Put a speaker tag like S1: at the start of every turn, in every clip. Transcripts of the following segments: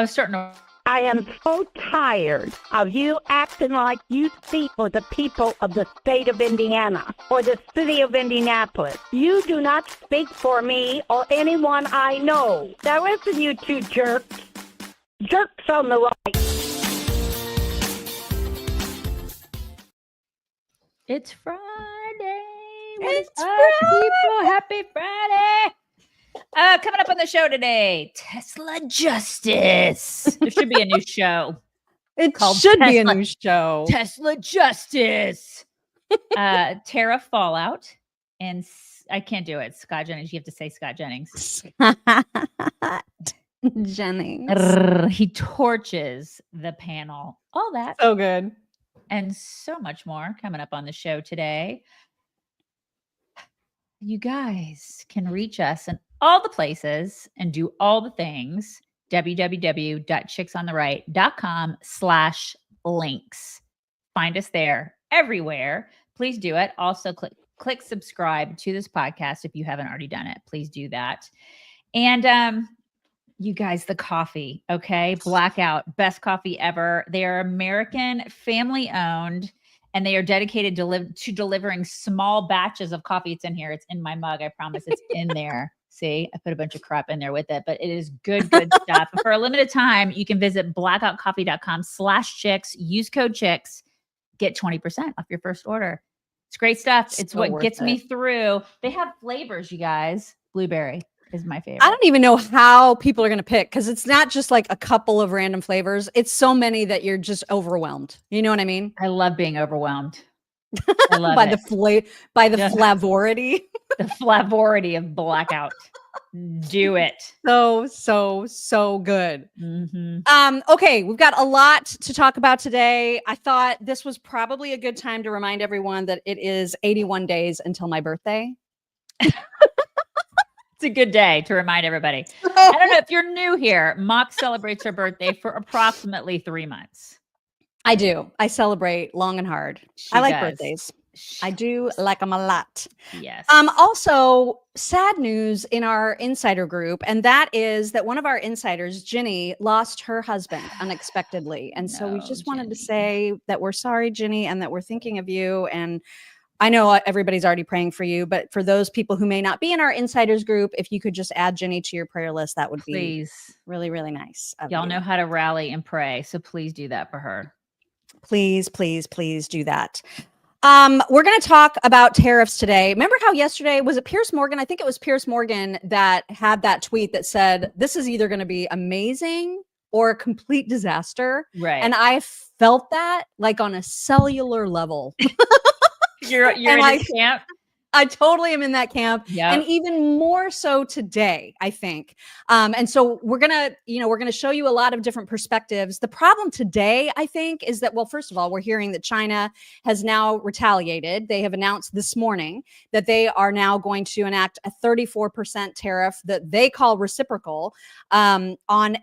S1: I was starting to...
S2: I am so tired of you acting like you speak for the people of the state of Indiana or the city of Indianapolis. You do not speak for me or anyone I know. Now listen, you two jerks. Jerks on the right.
S1: It's Friday.
S3: It's Friday.
S1: People, happy Friday. Coming up on the show today, Tesla Justice. There should be a new show.
S3: It
S1: called
S3: should be a
S1: Tesla-
S3: new show.
S1: Tesla Justice. Tariff fallout. And I can't do it. Scott Jennings. You have to say Scott Jennings.
S3: Jennings.
S1: He torches the panel. All that.
S3: So good.
S1: And so much more coming up on the show today. You guys can reach us in all the places and do all the things. www.chicksontheright.com/links. Find us there everywhere. Please do it. Also click subscribe to this podcast if you haven't already done it. Please do that. And you guys, the coffee, okay? Blackout, best coffee ever. They are American, family owned, and they are dedicated to delivering small batches of coffee. It's in here. It's in my mug. I promise it's in there. See, I put a bunch of crap in there with it, but it is good stuff. And for a limited time, you can visit blackoutcoffee.com/chicks. Use code chicks. Get 20% off your first order. It's great stuff. It's what gets me through. They have flavors, you guys. Blueberry is my favorite.
S3: I don't even know how people are going to pick because it's not just like a couple of random flavors. It's so many that you're just overwhelmed. You know what I mean?
S1: I love being overwhelmed. I love
S3: by
S1: it.
S3: The flavority.
S1: The flavority of Blackout. Do it.
S3: So good.
S1: Mm-hmm.
S3: Okay, we've got a lot to talk about today. I thought this was probably a good time to remind everyone that it is 81 days until my birthday.
S1: It's a good day to remind everybody. I don't know if you're new here. Mock celebrates her birthday for approximately 3 months.
S3: I do. I celebrate long and hard. I like birthdays. I do like them a lot.
S1: Yes.
S3: Also, sad news in our insider group, and that is that one of our insiders, Ginny, lost her husband unexpectedly. And so we just wanted to say that we're sorry, Ginny, and that we're thinking of you. And I know everybody's already praying for you, but for those people who may not be in our insiders group, if you could just add Ginny to your prayer list, that would be really, really nice.
S1: Y'all know how to rally and pray, so please do that for her.
S3: Please do that. We're going to talk about tariffs today. Remember how yesterday, was it Piers Morgan? I think it was Piers Morgan that had that tweet that said, this is either going to be amazing or a complete disaster.
S1: Right.
S3: And I felt that like on a cellular level.
S1: You're in
S3: like,
S1: his camp.
S3: I totally am in that camp.
S1: Yep.
S3: And even more so today, I think. And so we're going to show you a lot of different perspectives. The problem today, I think, is that, well, first of all, we're hearing that China has now retaliated. They have announced this morning that they are now going to enact a 34% tariff that they call reciprocal on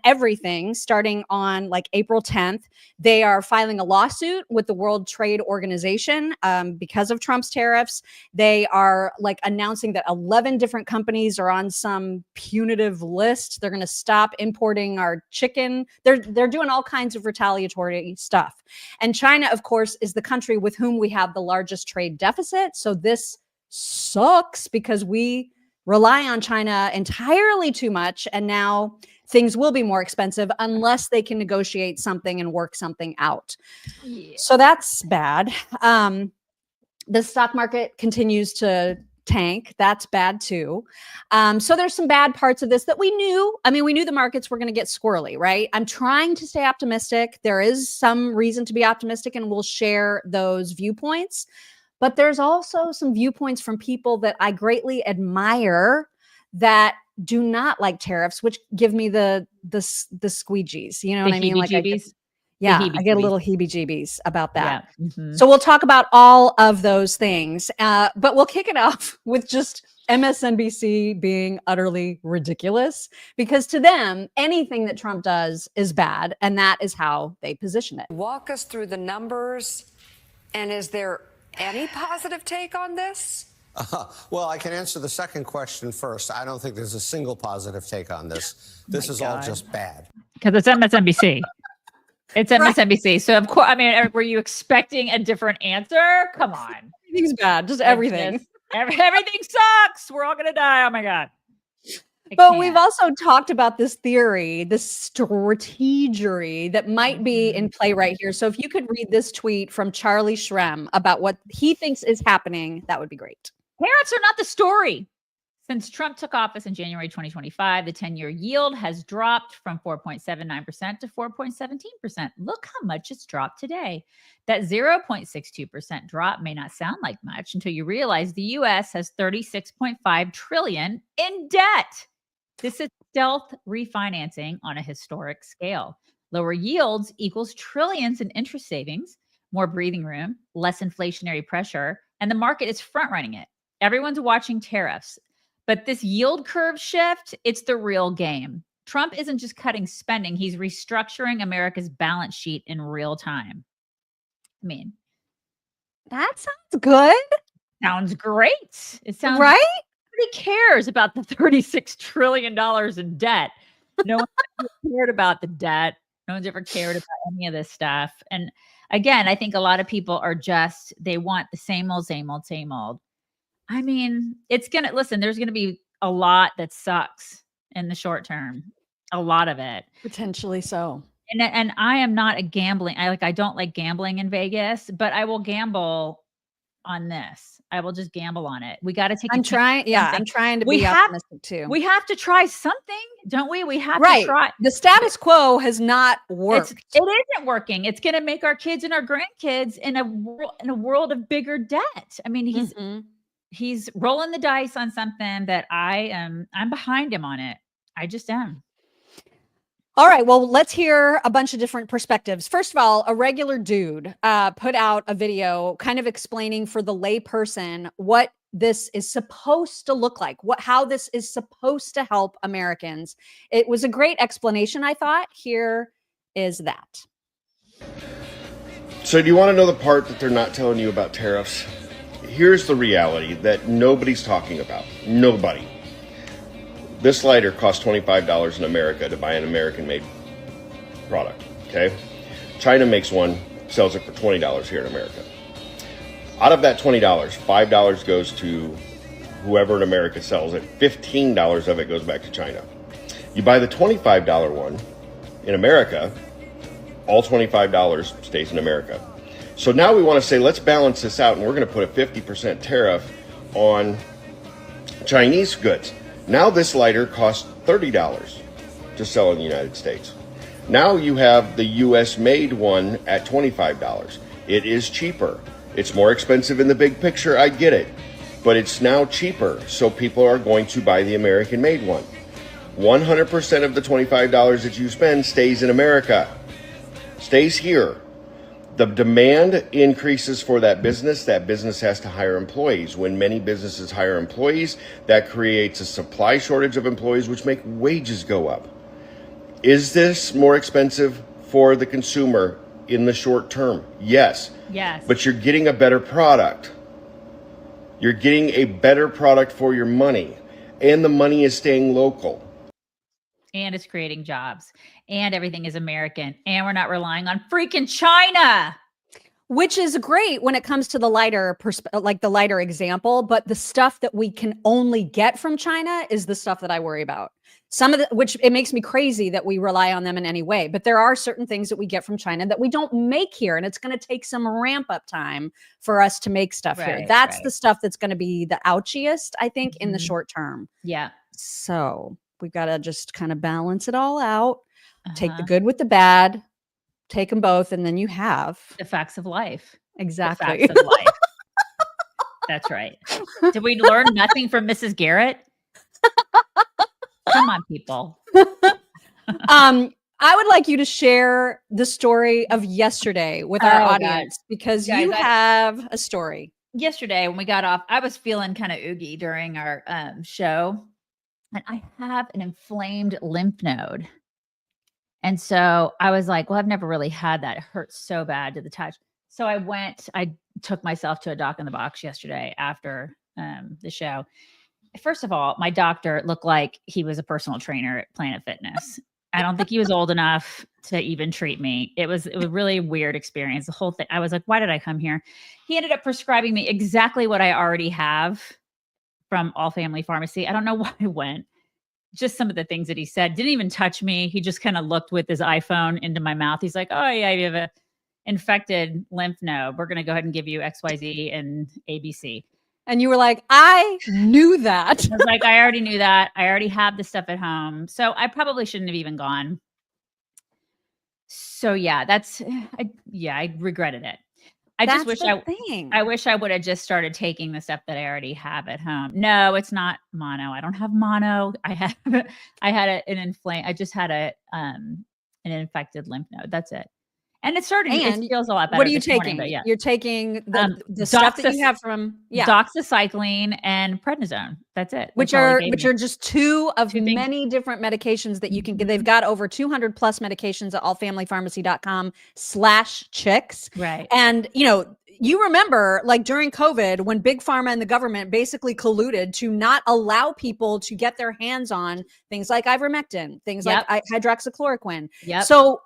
S3: everything starting on like April 10th. They are filing a lawsuit with the World Trade Organization because of Trump's tariffs. They are like announcing that 11 different companies are on some punitive list. They're going to stop importing our chicken. They're doing all kinds of retaliatory stuff. And China, of course, is the country with whom we have the largest trade deficit. So this sucks because we rely on China entirely too much. And now things will be more expensive unless they can negotiate something and work something out. Yeah. So that's bad. The stock market continues to tank. That's bad too. So there's some bad parts of this that we knew. I mean, we knew the markets were going to get squirrely, right? I'm trying to stay optimistic. There is some reason to be optimistic, and we'll share those viewpoints. But there's also some viewpoints from people that I greatly admire that do not like tariffs, which give me the squeegees. You know what I mean? Like I get a little heebie-jeebies about that. Yeah. Mm-hmm. So we'll talk about all of those things, but we'll kick it off with just MSNBC being utterly ridiculous, because to them, anything that Trump does is bad, and that is how they position it.
S4: Walk us through the numbers, and is there any positive take on this?
S5: Well, I can answer the second question first. I don't think there's a single positive take on this. This is all just bad.
S1: because it's MSNBC. It's MSNBC. So of course, I mean, were you expecting a different answer? Come on.
S3: Everything's bad. Just everything.
S1: Everything sucks. We're all gonna die. Oh my God.
S3: But we've also talked about this theory, this strategery that might be in play right here. So if you could read this tweet from Charlie Shrem about what he thinks is happening, that would be great.
S1: Tariffs are not the story. Since Trump took office in January 2025, the 10-year yield has dropped from 4.79% to 4.17%. Look how much it's dropped today. That 0.62% drop may not sound like much until you realize the U.S. has $36.5 trillion in debt. This is stealth refinancing on a historic scale. Lower yields equals trillions in interest savings, more breathing room, less inflationary pressure, and the market is front-running it. Everyone's watching tariffs. But this yield curve shift, it's the real game. Trump isn't just cutting spending, he's restructuring America's balance sheet in real time. I mean,
S3: that sounds good.
S1: Sounds great. It sounds
S3: right.
S1: Nobody cares about the $36 trillion in debt. No one's ever cared about the debt. No one's ever cared about any of this stuff. And again, I think a lot of people are just, they want the same old, same old, same old. I mean, it's going to, listen, there's going to be a lot that sucks in the short term. A lot of it.
S3: Potentially so.
S1: And I am not a gambling. I don't like gambling in Vegas, but I will gamble on this. I will just gamble on it. We got to take.
S3: I'm trying to be optimistic too.
S1: We have to try something, don't we? We have
S3: to
S1: try.
S3: The status quo has not worked.
S1: It isn't working. It's going to make our kids and our grandkids in a world of bigger debt. I mean, he's rolling the dice on something that I'm behind him on it. I just am.
S3: All right. Well, let's hear a bunch of different perspectives. First of all, a regular dude put out a video kind of explaining for the lay person what this is supposed to look like, how this is supposed to help Americans. It was a great explanation, I thought. Here is that.
S6: So do you want to know the part that they're not telling you about tariffs? Here's the reality that nobody's talking about. Nobody. This lighter costs $25 in America to buy an American-made product, okay? China makes one, sells it for $20 here in America. Out of that $20, $5 goes to whoever in America sells it. $15 of it goes back to China. You buy the $25 one in America, all $25 stays in America. So now we want to say, let's balance this out, and we're going to put a 50% tariff on Chinese goods. Now this lighter costs $30 to sell in the United States. Now you have the US made one at $25. It is cheaper. It's more expensive in the big picture, I get it. But it's now cheaper, so people are going to buy the American made one. 100% of the $25 that you spend stays in America. Stays here. The demand increases for that business has to hire employees. When many businesses hire employees, that creates a supply shortage of employees, which make wages go up. Is this more expensive for the consumer in the short term? Yes.
S1: Yes.
S6: But you're getting a better product. You're getting a better product for your money, and the money is staying local.
S1: And it's creating jobs, and everything is American, and we're not relying on freaking China.
S3: Which is great when it comes to the lighter, like the lighter example, but the stuff that we can only get from China is the stuff that I worry about. Which it makes me crazy that we rely on them in any way, but there are certain things that we get from China that we don't make here, and it's going to take some ramp up time for us to make stuff here. That's the stuff that's going to be the ouchiest, I think, in the short term.
S1: Yeah.
S3: So we've got to just kind of balance it all out, take the good with the bad, take them both, and then you have
S1: the facts of life.
S3: Exactly.
S1: The facts of life. That's right. Did we learn nothing from Mrs. Garrett? Come on, people.
S3: I would like you to share the story of yesterday with our audience, because you have a story.
S1: Yesterday, when we got off, I was feeling kind of oogie during our show. And I have an inflamed lymph node. And so I was like, well, I've never really had that. It hurts so bad to the touch. So I took myself to a doc in the box yesterday after the show. First of all, my doctor looked like he was a personal trainer at Planet Fitness. I don't think he was old enough to even treat me. It was a really weird experience. The whole thing. I was like, why did I come here? He ended up prescribing me exactly what I already have from All Family Pharmacy. I don't know why I went. Just some of the things that he said. Didn't even touch me. He just kind of looked with his iPhone into my mouth. He's like, oh yeah, you have a infected lymph node. We're going to go ahead and give you XYZ and ABC.
S3: And you were like, I knew that.
S1: I was like, I already knew that. I already have the stuff at home. So I probably shouldn't have even gone. So yeah, I regretted it. I wish I would have just started taking the stuff that I already have at home. No, it's not mono. I don't have mono. I just had an infected lymph node. That's it. And it feels a lot better.
S3: What are you taking?
S1: Morning, yeah.
S3: You're taking the stuff that you have from
S1: doxycycline and prednisone. That's it.
S3: Which are just two of many different medications that you can get. They've got over 200 plus medications at allfamilypharmacy.com/chicks.
S1: Right.
S3: And you remember, like during COVID, when Big Pharma and the government basically colluded to not allow people to get their hands on things like ivermectin, things like hydroxychloroquine.
S1: Yep.
S3: So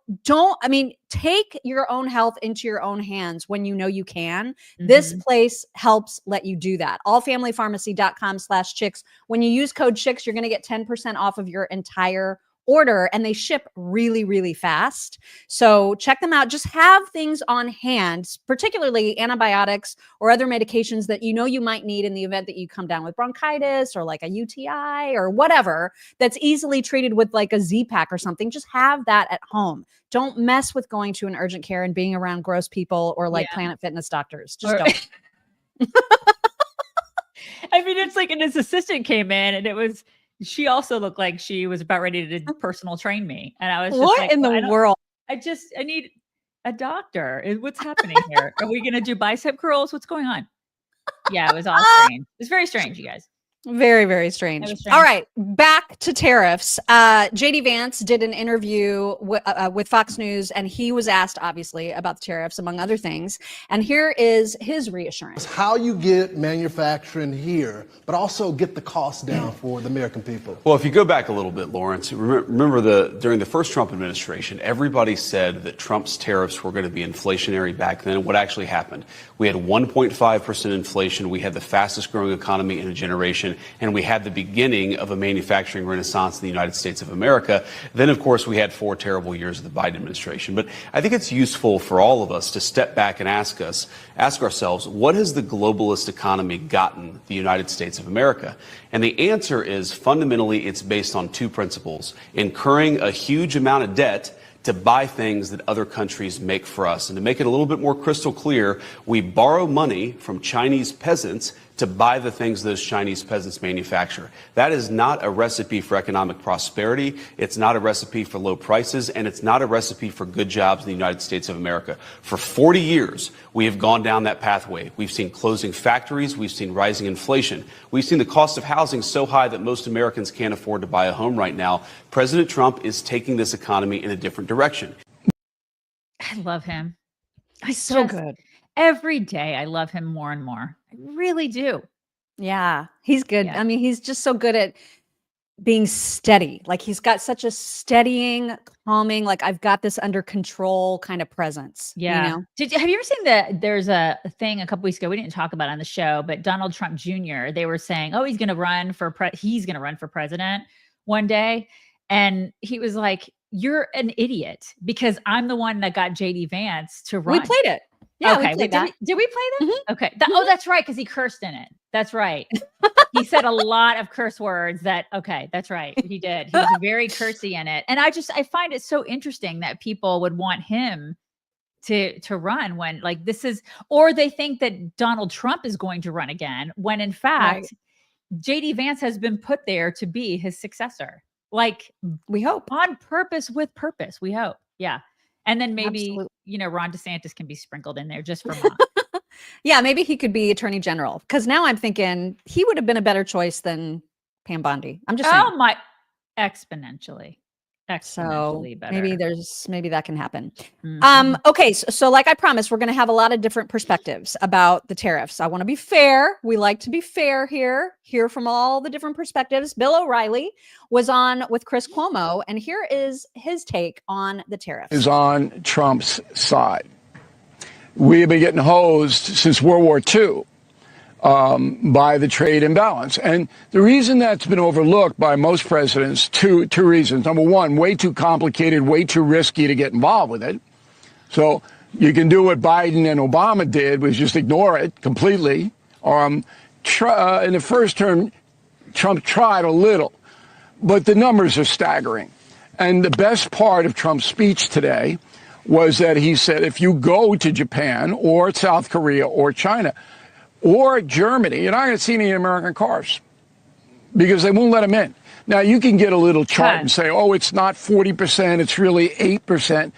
S3: take your own health into your own hands when you know you can. Mm-hmm. This place helps let you do that. Allfamilypharmacy.com/chicks. When you use code chicks, you're going to get 10% off of your entire order, and they ship really, really fast. So check them out. Just have things on hand, particularly antibiotics or other medications that you might need in the event that you come down with bronchitis or like a UTI or whatever that's easily treated with like a Z-Pack or something. Just have that at home. Don't mess with going to an urgent care and being around gross people or like Planet Fitness doctors. Just don't.
S1: I mean, it's like, and his assistant came in and she also looked like she was about ready to personal train me. And I was just
S3: what in the world?
S1: I need a doctor. What's happening here? Are we going to do bicep curls? What's going on? Yeah, it was all strange. It's very strange, you guys.
S3: Very, very strange. All right, back to tariffs. JD Vance did an interview with Fox News, and he was asked, obviously, about the tariffs, among other things. And here is his reassurance.
S7: How you get manufacturing here, but also get the cost down for the American people.
S8: Well, if you go back a little bit, Lawrence, remember during the first Trump administration, everybody said that Trump's tariffs were going to be inflationary back then. What actually happened? We had 1.5% inflation. We had the fastest growing economy in a generation. And we had the beginning of a manufacturing renaissance in the United States of America. Then, of course, we had 4 terrible years of the Biden administration. But I think it's useful for all of us to step back and ask ourselves, what has the globalist economy gotten the United States of America? And the answer is fundamentally it's based on 2 principles: incurring a huge amount of debt to buy things that other countries make for us. And to make it a little bit more crystal clear, we borrow money from Chinese peasants to buy the things those Chinese peasants manufacture. That is not a recipe for economic prosperity. It's not a recipe for low prices, and it's not a recipe for good jobs in the United States of America. For 40 years, we have gone down that pathway. We've seen closing factories. We've seen rising inflation. We've seen the cost of housing so high that most Americans can't afford to buy a home right now. President Trump is taking this economy in a different direction.
S1: I love him.
S3: He's so good.
S1: Every day, I love him more and more. I really do.
S3: Yeah, he's good. Yeah. I mean, he's just so good at being steady. Like he's got such a steadying, calming, like I've got this under control kind of presence.
S1: Yeah. Have you ever seen there's a thing a couple weeks ago, we didn't talk about it on the show, but Donald Trump Jr., they were saying, oh, he's going to run for president one day. And he was like, you're an idiot because I'm the one that got JD Vance to run.
S3: We played it. Yeah,
S1: okay. Did we play that? Mm-hmm. Okay. Oh, that's right. Because he cursed in it. That's right. He said a lot of curse words that's right. He did. He was very cursy in it. And I find it so interesting that people would want him to run when like this is, or they think that Donald Trump is going to run again when in fact, JD Vance has been put there to be his successor. Like
S3: we hope
S1: on purpose with purpose. We hope. Yeah. And then maybe, Ron DeSantis can be sprinkled in there just for fun.
S3: Yeah, maybe he could be attorney general. Because now I'm thinking he would have been a better choice than Pam Bondi. I'm just saying.
S1: Oh, my. Exponentially.
S3: So
S1: Exponentially better.
S3: maybe that can happen.
S1: Mhm.
S3: Okay, so like I promised, we're going to have a lot of different perspectives about the tariffs. I want to be fair. We like to be fair here, hear from all the different perspectives. Bill O'Reilly was on with Chris Cuomo, and here is his take on the tariffs.
S9: Is on Trump's side. We have been getting hosed since World War II. By the trade imbalance. And the reason that's been overlooked by most presidents, two reasons. Number one, way too complicated, way too risky to get involved with it. So you can do what Biden and Obama did, was just ignore it completely. In the first term, Trump tried a little, but the numbers are staggering. And the best part of Trump's speech today was that he said, if you go to Japan or South Korea or China, or Germany, you're not going to see any American cars because they won't let them in. Now, you can get a little chart and say, oh, it's not 40%, it's really 8%.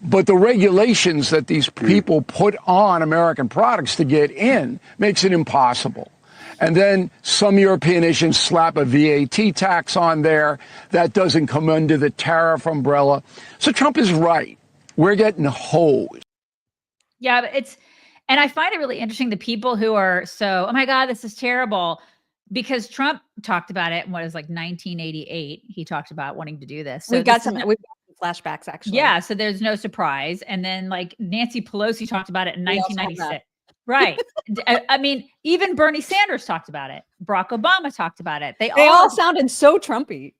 S9: But the regulations that these people put on American products to get in makes it impossible. And then some European nations slap a VAT tax on there. That doesn't come under the tariff umbrella. So Trump is right. We're getting hosed.
S1: Yeah, but and I find it really interesting, the people who are so, oh my God, this is terrible, because Trump talked about it in what is like 1988. He talked about wanting to do this. So
S3: we've got some flashbacks, actually.
S1: Yeah, so there's no surprise. And then like Nancy Pelosi talked about it in 1996. Right. I mean, even Bernie Sanders talked about it. Barack Obama talked about it. They
S3: all sounded so Trumpy.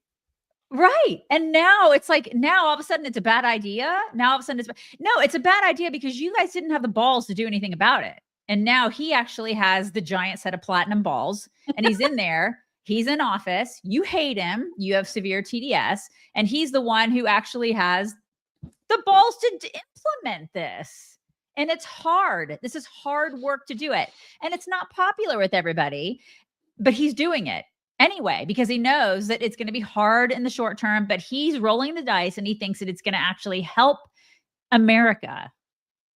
S1: Right. And now it's like, now all of a sudden it's a bad idea. Now all of a sudden it's a bad idea because you guys didn't have the balls to do anything about it. And now he actually has the giant set of platinum balls and he's in there. He's in office. You hate him. You have severe TDS. And he's the one who actually has the balls to implement this. And it's hard. This is hard work to do it. And it's not popular with everybody, but he's doing it anyway, because he knows that it's going to be hard in the short term, but he's rolling the dice and he thinks that it's going to actually help America.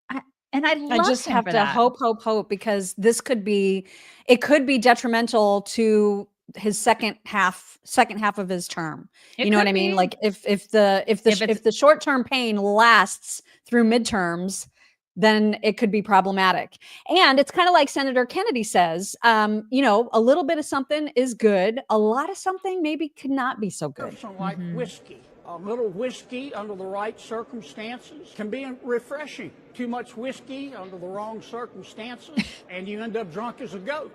S1: I
S3: just have to hope, because this could be detrimental to his second half of his term. You know what I mean? Like if the short-term pain lasts through midterms, then it could be problematic. And it's kind of like Senator Kennedy says, a little bit of something is good. A lot of something maybe could not be so good.
S10: Like whiskey. A little whiskey under the right circumstances can be refreshing. Too much whiskey under the wrong circumstances, and you end up drunk as a goat.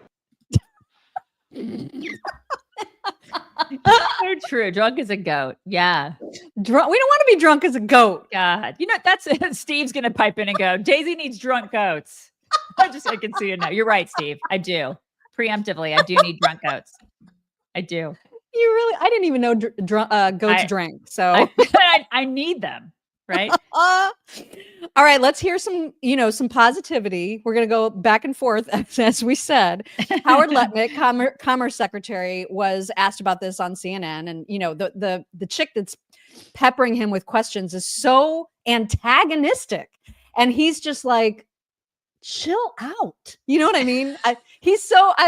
S1: So true. Drunk as a goat. Yeah.
S3: We don't want to be drunk as a goat.
S1: God. That's Steve's going to pipe in and go, Daisy needs drunk goats. I can see it now. You're right, Steve. I do. Preemptively, I do need drunk goats. I do.
S3: I didn't even know goats drank. So
S1: I need them. Right.
S3: All right. Let's hear some positivity. We're going to go back and forth, as we said. Howard Lutnick, Commerce Secretary, was asked about this on CNN. And, the chick that's peppering him with questions is so antagonistic. And he's just like, chill out. You know what I mean? I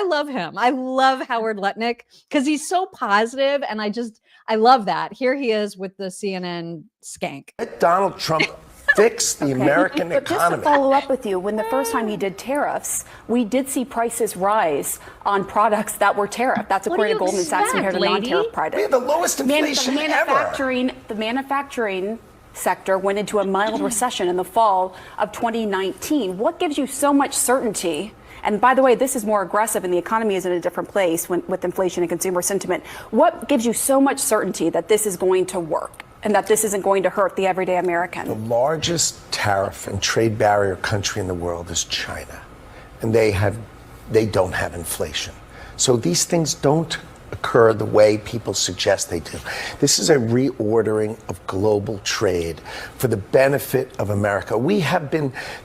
S3: love him. I love Howard Lutnick because he's so positive, and I love that. Here he is with the CNN skank.
S11: Let Donald Trump fix the American
S12: but
S11: economy.
S12: Just to follow up with you, when the first time he did tariffs, we did see prices rise on products that were tariffed. That's according to Goldman Sachs compared to non-tariff products.
S11: We have the lowest inflation ever.
S12: The manufacturing sector went into a mild recession in the fall of 2019. What gives you so much certainty? And by the way, this is more aggressive and the economy is in a different place with inflation and consumer sentiment. What gives you so much certainty that this is going to work and that this isn't going to hurt the everyday American?
S11: The largest tariff and trade barrier country in the world is China. And they don't have inflation. So these things don't occur the way people suggest they do. This is a reordering of global trade for the benefit of America.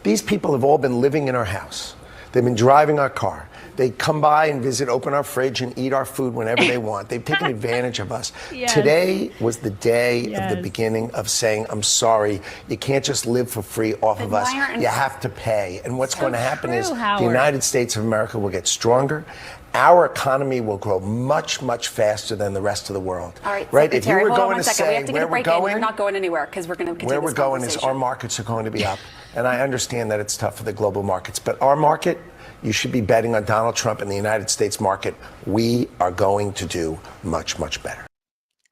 S11: These people have all been living in our house. They've been driving our car. They come by and visit, open our fridge, and eat our food whenever they want. They've taken advantage of us. Yes. Today was the day of the beginning of saying, I'm sorry, you can't just live for free off of us. You have to pay. And what's going to happen is the United States of America will get stronger, our economy will grow much, much faster than the rest of the world.
S12: All right,
S11: right? If you
S12: Secretary,
S11: were
S12: hold on
S11: going
S12: one
S11: to
S12: second. We
S11: say
S12: have to get
S11: where
S12: a
S11: we're
S12: break in.
S11: going,
S12: You're not going anywhere because we're going to continue
S11: where we're
S12: this
S11: going is
S12: conversation.
S11: our markets are going to be up. And I understand that it's tough for the global markets, but our market, you should be betting on Donald Trump and the United States market. We are going to do much, much better.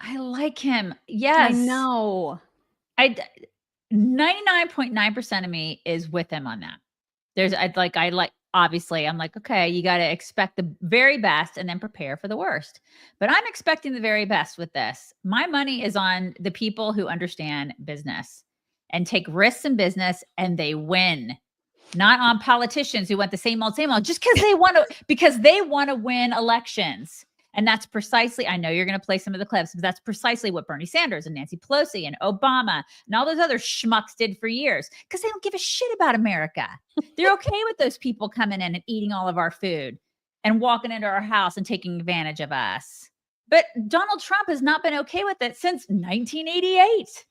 S1: I like him. Yes.
S3: I know.
S1: 99.9% of me is with him on that. Obviously, I'm like, okay, you got to expect the very best and then prepare for the worst. But I'm expecting the very best with this. My money is on the people who understand business and take risks in business, and they win. Not on politicians who want the same old, just because they want to win elections. And that's precisely, I know you're going to play some of the clips, but that's precisely what Bernie Sanders and Nancy Pelosi and Obama and all those other schmucks did for years, because they don't give a shit about America. They're okay with those people coming in and eating all of our food and walking into our house and taking advantage of us. But Donald Trump has not been okay with it since 1988.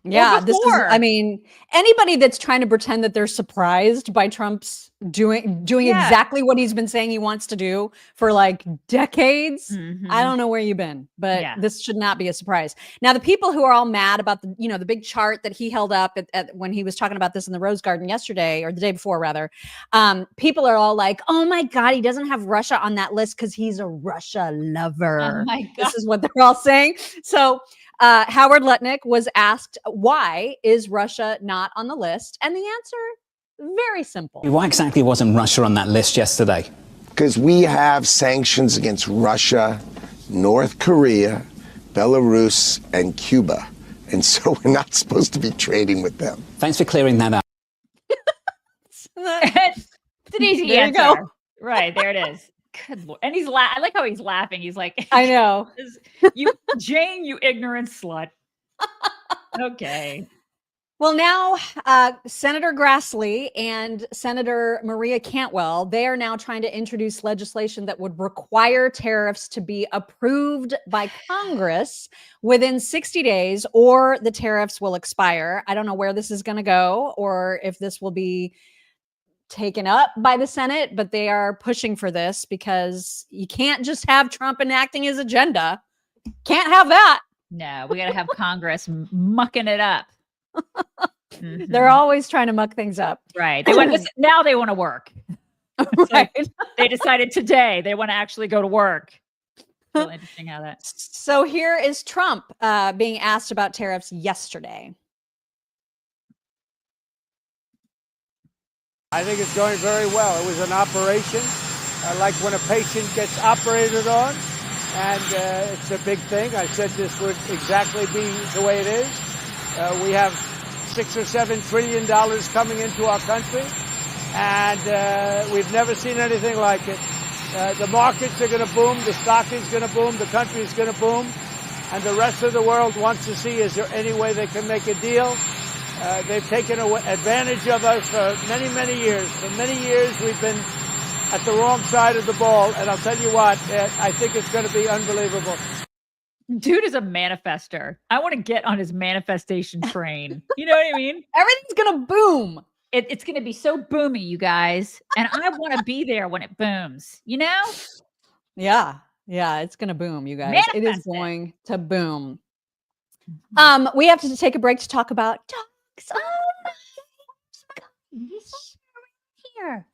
S3: Yeah, this is, I mean, anybody that's trying to pretend that they're surprised by Trump's doing exactly what he's been saying he wants to do for like decades, I don't know where you've been, but this should not be a surprise. Now, the people who are all mad about the, the big chart that he held up at when he was talking about this in the Rose Garden yesterday, or the day before rather, people are all like, oh my God, he doesn't have Russia on that list because he's a Russia lover.
S1: Oh my God.
S3: This is what they're all saying. So Howard Lutnick was asked, why is Russia not on the list? And the answer, very simple.
S13: Why exactly wasn't Russia on that list yesterday?
S11: Because we have sanctions against Russia, North Korea, Belarus, and Cuba. And so we're not supposed to be trading with them.
S13: Thanks for clearing that up.
S1: It's an easy
S3: There
S1: answer.
S3: you go.
S1: Right, there it is. Good Lord. And I like how he's laughing. He's like,
S3: I know.
S1: Jane, you ignorant slut. Okay.
S3: Well, now Senator Grassley and Senator Maria Cantwell, they are now trying to introduce legislation that would require tariffs to be approved by Congress within 60 days, or the tariffs will expire. I don't know where this is going to go, or if this will be taken up by the Senate, but they are pushing for this because you can't just have Trump enacting his agenda. Can't have that.
S1: No, we got to have Congress mucking it up.
S3: They're always trying to muck things up.
S1: Right. Now they want to work.
S3: Right.
S1: They decided today they want to actually go to work. Really interesting how that.
S3: So here is Trump being asked about tariffs yesterday.
S10: I think it's going very well. It was an operation, like when a patient gets operated on, and it's a big thing. I said this would exactly be the way it is. We have $6 or $7 trillion coming into our country, and we've never seen anything like it. The markets are going to boom, the stock is going to boom, the country is going to boom, and the rest of the world wants to see, is there any way they can make a deal? They've taken advantage of us for many, many years. For many years, we've been at the wrong side of the ball. And I'll tell you what, I think it's going to be unbelievable.
S1: Dude is a manifester. I want to get on his manifestation train. You know what I mean?
S3: Everything's going to boom.
S1: It's going to be so boomy, you guys. And I want to be there when it booms, you know?
S3: Yeah. Yeah. It's going to boom, you guys.
S1: Manifest
S3: it is going to boom. We have to take a break to talk about dogs. Oh my God. Here.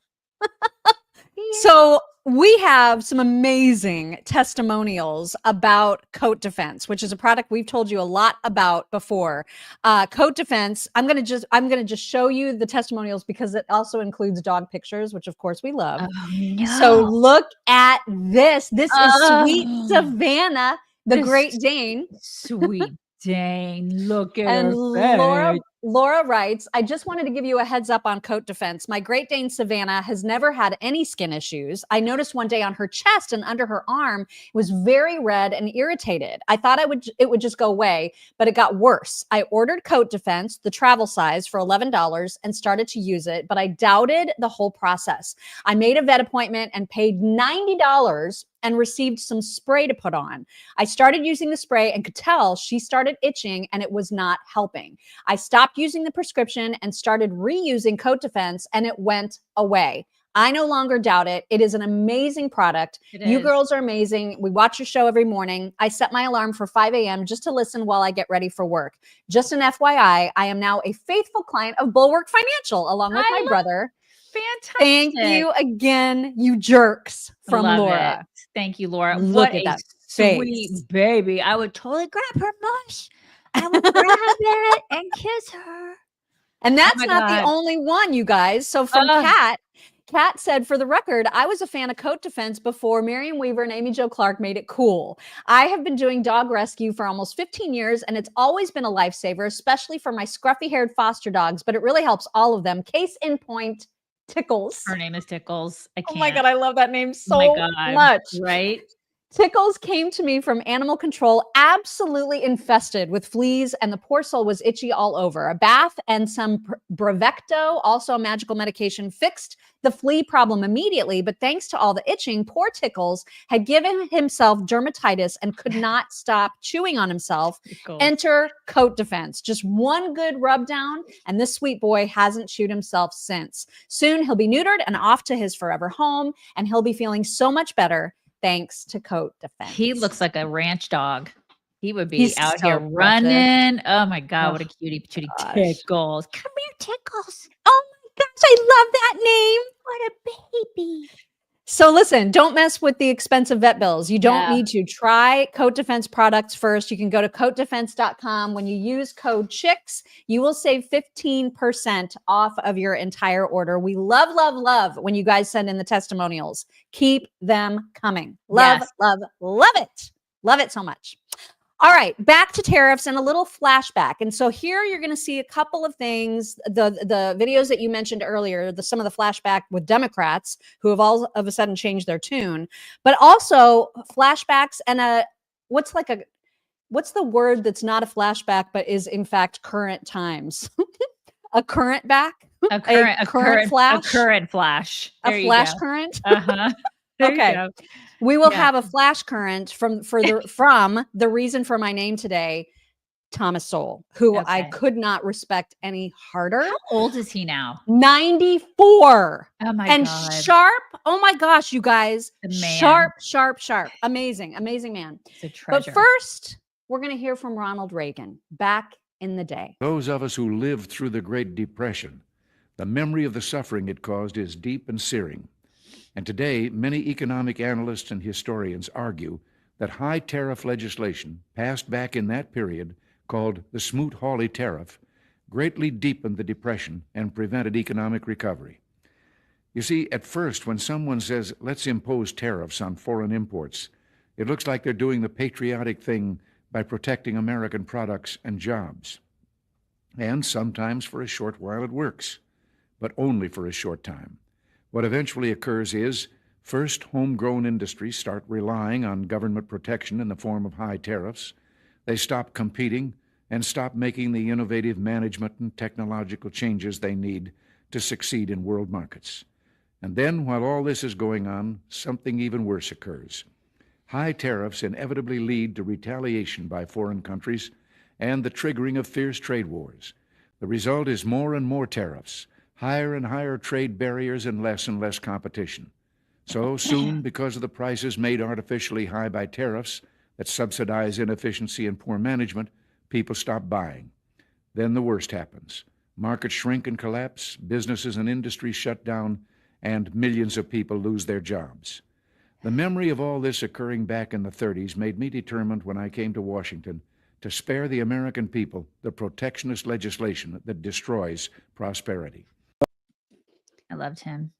S3: So we have some amazing testimonials about Coat Defense, which is a product we've told you a lot about before. Coat Defense. I'm gonna just show you the testimonials because it also includes dog pictures, which of course we love.
S1: Oh, no.
S3: So look at this. This is Sweet Savannah, the Great Dane.
S1: Sweet Dane, look at
S3: And
S1: her face.
S3: Laura writes, I just wanted to give you a heads up on Coat Defense. My Great Dane Savannah has never had any skin issues. I noticed one day on her chest and under her arm, it was very red and irritated. I thought it would just go away, but it got worse. I ordered Coat Defense, the travel size, for $11 and started to use it, but I doubted the whole process. I made a vet appointment and paid $90 and received some spray to put on. I started using the spray and could tell she started itching and it was not helping. I stopped using the prescription and started reusing Coat Defense and it went away. I no longer doubt it. It is an amazing product. You girls are amazing. We watch your show every morning. I set my alarm for 5 a.m. just to listen while I get ready for work. Just an FYI, I am now a faithful client of Bulwark Financial, along with my brother.
S1: Fantastic.
S3: Thank you again, you jerks, from
S1: Love
S3: Laura.
S1: it. Thank you, Laura.
S3: Look
S1: What
S3: at
S1: a
S3: that
S1: sweet
S3: face.
S1: baby. I would totally grab her mush. I would grab it and kiss her.
S3: And that's
S1: my
S3: not the
S1: God.
S3: only one, you guys. So from Kat said, for the record, I was a fan of coat defense before Marion Weaver and Amy Jo Clark made it cool. I have been doing dog rescue for almost 15 years, and it's always been a lifesaver, especially for my scruffy-haired foster dogs, but it really helps all of them. Case in point, Tickles.
S1: Her name is Tickles. I can't.
S3: Oh my God, I love that name so
S1: Oh my God.
S3: much.
S1: Right?
S3: Tickles came to me from animal control, absolutely infested with fleas, and the poor soul was itchy all over. A bath and some Bravecto, also a magical medication, fixed the flea problem immediately. But thanks to all the itching, poor Tickles had given himself dermatitis and could not stop chewing on himself. Enter coat defense. Just one good rub down, and this sweet boy hasn't chewed himself since. Soon he'll be neutered and off to his forever home, and he'll be feeling so much better. Thanks to coat defense.
S1: He looks like a ranch dog. He would be
S3: He's
S1: out
S3: so
S1: here
S3: precious.
S1: running. Oh my God, what a
S3: Oh,
S1: cutie patootie
S3: gosh.
S1: Tickles. Come here, Tickles.
S3: Oh my gosh, I love that name.
S1: What a baby.
S3: So listen, don't mess with the expensive vet bills. You don't
S1: Yeah.
S3: need to. Try Coat Defense products first. You can go to coatdefense.com. When you use code CHICKS, you will save 15% off of your entire order. We love, love, love when you guys send in the testimonials. Keep them coming. Love,
S1: Yes.
S3: love, love it. Love it so much. All right, back to tariffs and a little flashback. And so here you're going to see a couple of things. The videos that you mentioned earlier, some of the flashback with Democrats who have all of a sudden changed their tune, but also flashbacks and what's the word that's not a flashback but is in fact current times? A current back?
S1: A current
S3: flash?
S1: A current flash. There
S3: A
S1: you
S3: flash
S1: go.
S3: current?
S1: Uh-huh. There you
S3: Okay.
S1: go.
S3: We will
S1: Yeah.
S3: have a flash current from the reason for my name today, Thomas Sowell, who I
S1: Okay.
S3: could not respect any harder.
S1: How old is he now?
S3: 94.
S1: Oh my
S3: And
S1: God.
S3: sharp. Oh my gosh, you guys.
S1: The man.
S3: Sharp, sharp, sharp. Amazing, amazing man.
S1: It's a
S3: But
S1: treasure.
S3: first, we're going to hear from Ronald Reagan back in the day.
S14: Those of us who lived through the Great Depression, the memory of the suffering it caused is deep and searing. And today, many economic analysts and historians argue that high tariff legislation passed back in that period, called the Smoot-Hawley tariff, greatly deepened the Depression and prevented economic recovery. You see, at first, when someone says, let's impose tariffs on foreign imports, it looks like they're doing the patriotic thing by protecting American products and jobs. And sometimes for a short while it works, but only for a short time. What eventually occurs is, first, homegrown industries start relying on government protection in the form of high tariffs. They stop competing and stop making the innovative management and technological changes they need to succeed in world markets. And then, while all this is going on, something even worse occurs. High tariffs inevitably lead to retaliation by foreign countries and the triggering of fierce trade wars. The result is more and more tariffs, higher and higher trade barriers, and less competition. So soon, because of the prices made artificially high by tariffs that subsidize inefficiency and poor management, people stop buying. Then the worst happens. Markets shrink and collapse, businesses and industries shut down, and millions of people lose their jobs. The memory of all this occurring back in the 30s made me determined when I came to Washington to spare the American people the protectionist legislation that destroys prosperity.
S1: I loved him.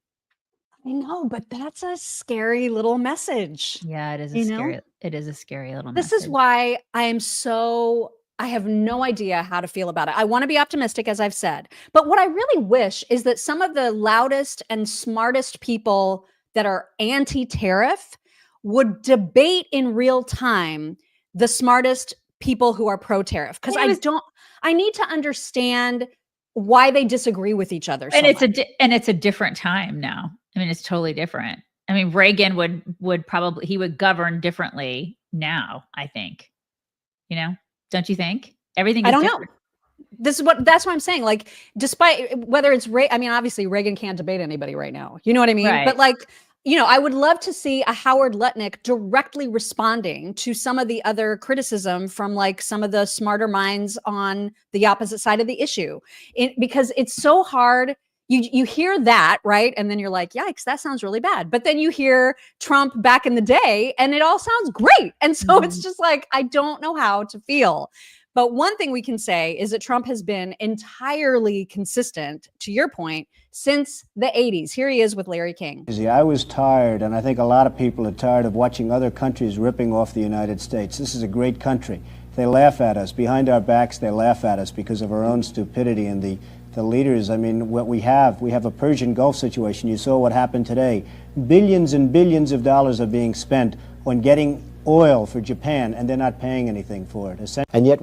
S3: I know, but that's a scary little message.
S1: Yeah, it is
S3: You know?
S1: it is a scary little
S3: This
S1: message.
S3: is why I have no idea how to feel about it. I want to be optimistic, as I've said. But what I really wish is that some of the loudest and smartest people that are anti-tariff would debate in real time the smartest people who are pro-tariff. Because I need to understand why they disagree with each other.
S1: And
S3: so
S1: it's a different time now. I mean, it's totally different. I mean, Reagan would probably, he would govern differently now, I think. You know, don't you think? Everything is
S3: I don't
S1: different.
S3: know. that's what I'm saying. Like, despite whether it's I mean, obviously Reagan can't debate anybody right now. You know what I mean?
S1: Right.
S3: But like, I would love to see a Howard Lutnick directly responding to some of the other criticism from like some of the smarter minds on the opposite side of the issue, because it's so hard. You hear that, right? And then you're like, yikes, that sounds really bad. But then you hear Trump back in the day and it all sounds great. And so it's just like, I don't know how to feel. But one thing we can say is that Trump has been entirely consistent, to your point, since the 80s. Here he is with Larry King.
S15: I was tired, and I think a lot of people are tired of watching other countries ripping off the United States. This is a great country. They laugh at us. Behind our backs, they laugh at us because of our own stupidity. And the leaders, I mean, what we have a Persian Gulf situation. You saw what happened today. Billions and billions of dollars are being spent on getting oil for Japan, and they're not paying anything for it. And yet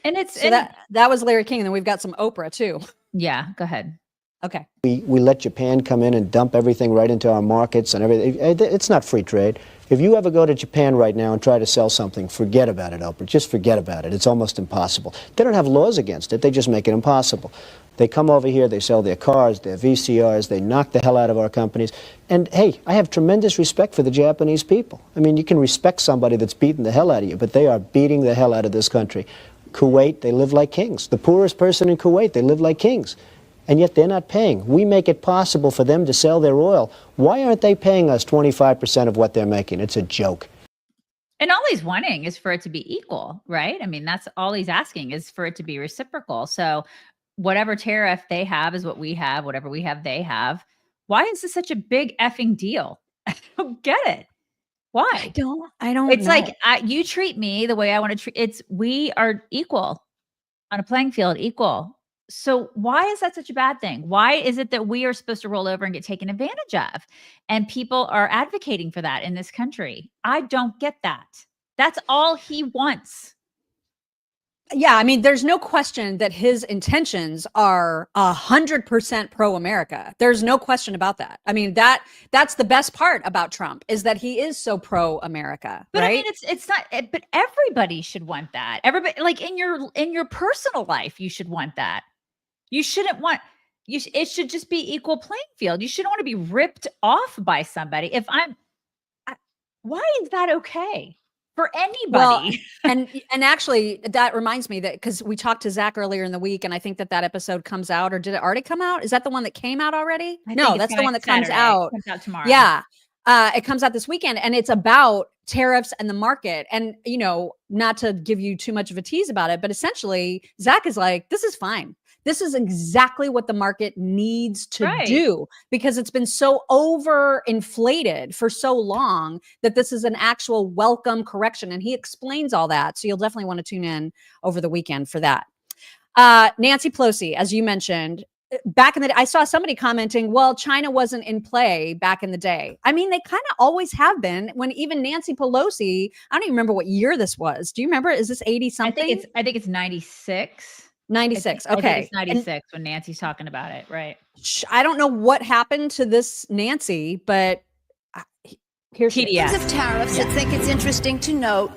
S1: And it's
S3: so that was Larry King, and then we've got some Oprah too.
S1: Yeah, go ahead.
S3: Okay.
S15: We let Japan come in and dump everything right into our markets and everything. It's not free trade. If you ever go to Japan right now and try to sell something, forget about it, Oprah. Just forget about it. It's almost impossible. They don't have laws against it. They just make it impossible. They come over here, they sell their cars, their VCRs, they knock the hell out of our companies. And hey, I have tremendous respect for the Japanese people. I mean, you can respect somebody that's beating the hell out of you, but they are beating the hell out of this country. Kuwait, they live like kings. The poorest person in Kuwait, they live like kings. And yet they're not paying. We make it possible for them to sell their oil. Why aren't they paying us 25% of what they're making? It's a joke.
S1: And all he's wanting is for it to be equal, right? I mean, that's all he's asking is for it to be reciprocal. So whatever tariff they have is what we have. Whatever we have, they have. Why is this such a big effing deal? I don't get it. Why?
S3: I don't
S1: It's
S3: know.
S1: like you treat me the way I want to treat. We are equal on a playing field, equal. So why is that such a bad thing? Why is it that we are supposed to roll over and get taken advantage of? And people are advocating for that in this country. I don't get that. That's all he wants.
S3: Yeah, I mean, there's no question that his intentions are 100% pro-America. There's no question about that. I mean, that's the best part about Trump is that he is so pro-America.
S1: But
S3: right?
S1: I mean, it's not. But everybody should want that. Everybody, like in your personal life, you should want that. You shouldn't want. It should just be equal playing field. You shouldn't want to be ripped off by somebody. Why is that okay? For anybody.
S3: Well, and actually that reminds me that because we talked to Zach earlier in the week, and I think that episode comes out, or did it already come out? Is that the one that came out already? No, that's the one that comes out.
S1: It comes out tomorrow.
S3: Yeah. It comes out this weekend, and it's about tariffs and the market. And, not to give you too much of a tease about it, but essentially Zach is like, this is fine. This is exactly what the market needs to do, because it's been so overinflated for so long that this is an actual welcome correction. And he explains all that. So you'll definitely want to tune in over the weekend for that. Nancy Pelosi, as you mentioned, back in the day, I saw somebody commenting, well, China wasn't in play back in the day. I mean, they kind of always have been. When even Nancy Pelosi, I don't even remember what year this was. Do you remember? Is this 80 something?
S1: I think it's 96.
S3: 96.
S1: I
S3: Okay.
S1: think it's 96 when Nancy's talking about it. Right.
S3: I don't know what happened to this Nancy, but here's
S16: In terms of tariffs, I think it's interesting to note